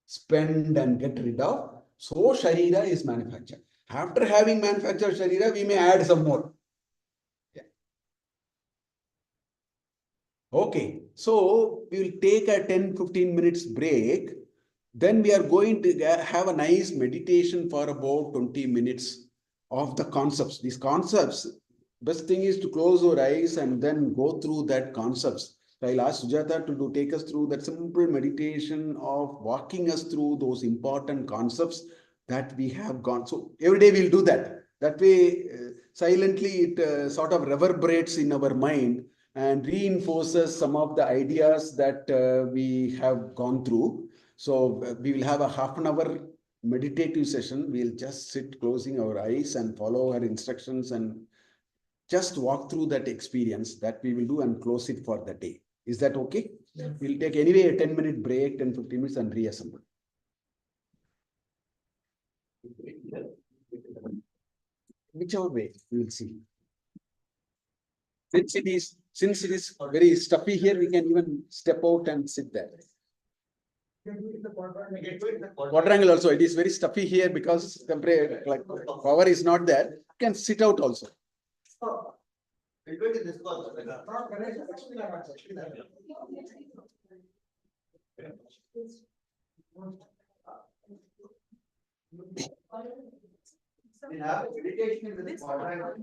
spend and get rid of. So Sharira is manufactured. After having manufactured Sharira, we may add some more. Yeah. Okay, so we will take a 10-15 minutes break. Then we are going to have a nice meditation for about 20 minutes of the concepts. These concepts, best thing is to close your eyes and then go through that concepts. So I'll ask Sujata to take us through that simple meditation of walking us through those important concepts that we have gone. So every day we'll do that. That way, silently, it sort of reverberates in our mind and reinforces some of the ideas that we have gone through. So we will have a half an hour meditative session. We'll just sit closing our eyes and follow her instructions and just walk through that experience that we will do and close it for the day. Is that okay? We'll take anyway a 10-minute break, 10, 15 minutes and reassemble. Whichever way, we will see. Since it is very stuffy here, we can even step out and sit there. Quadrangle also, it is very stuffy here because temperature, like power is not there. You can sit out also. We have meditation in the quadrangle.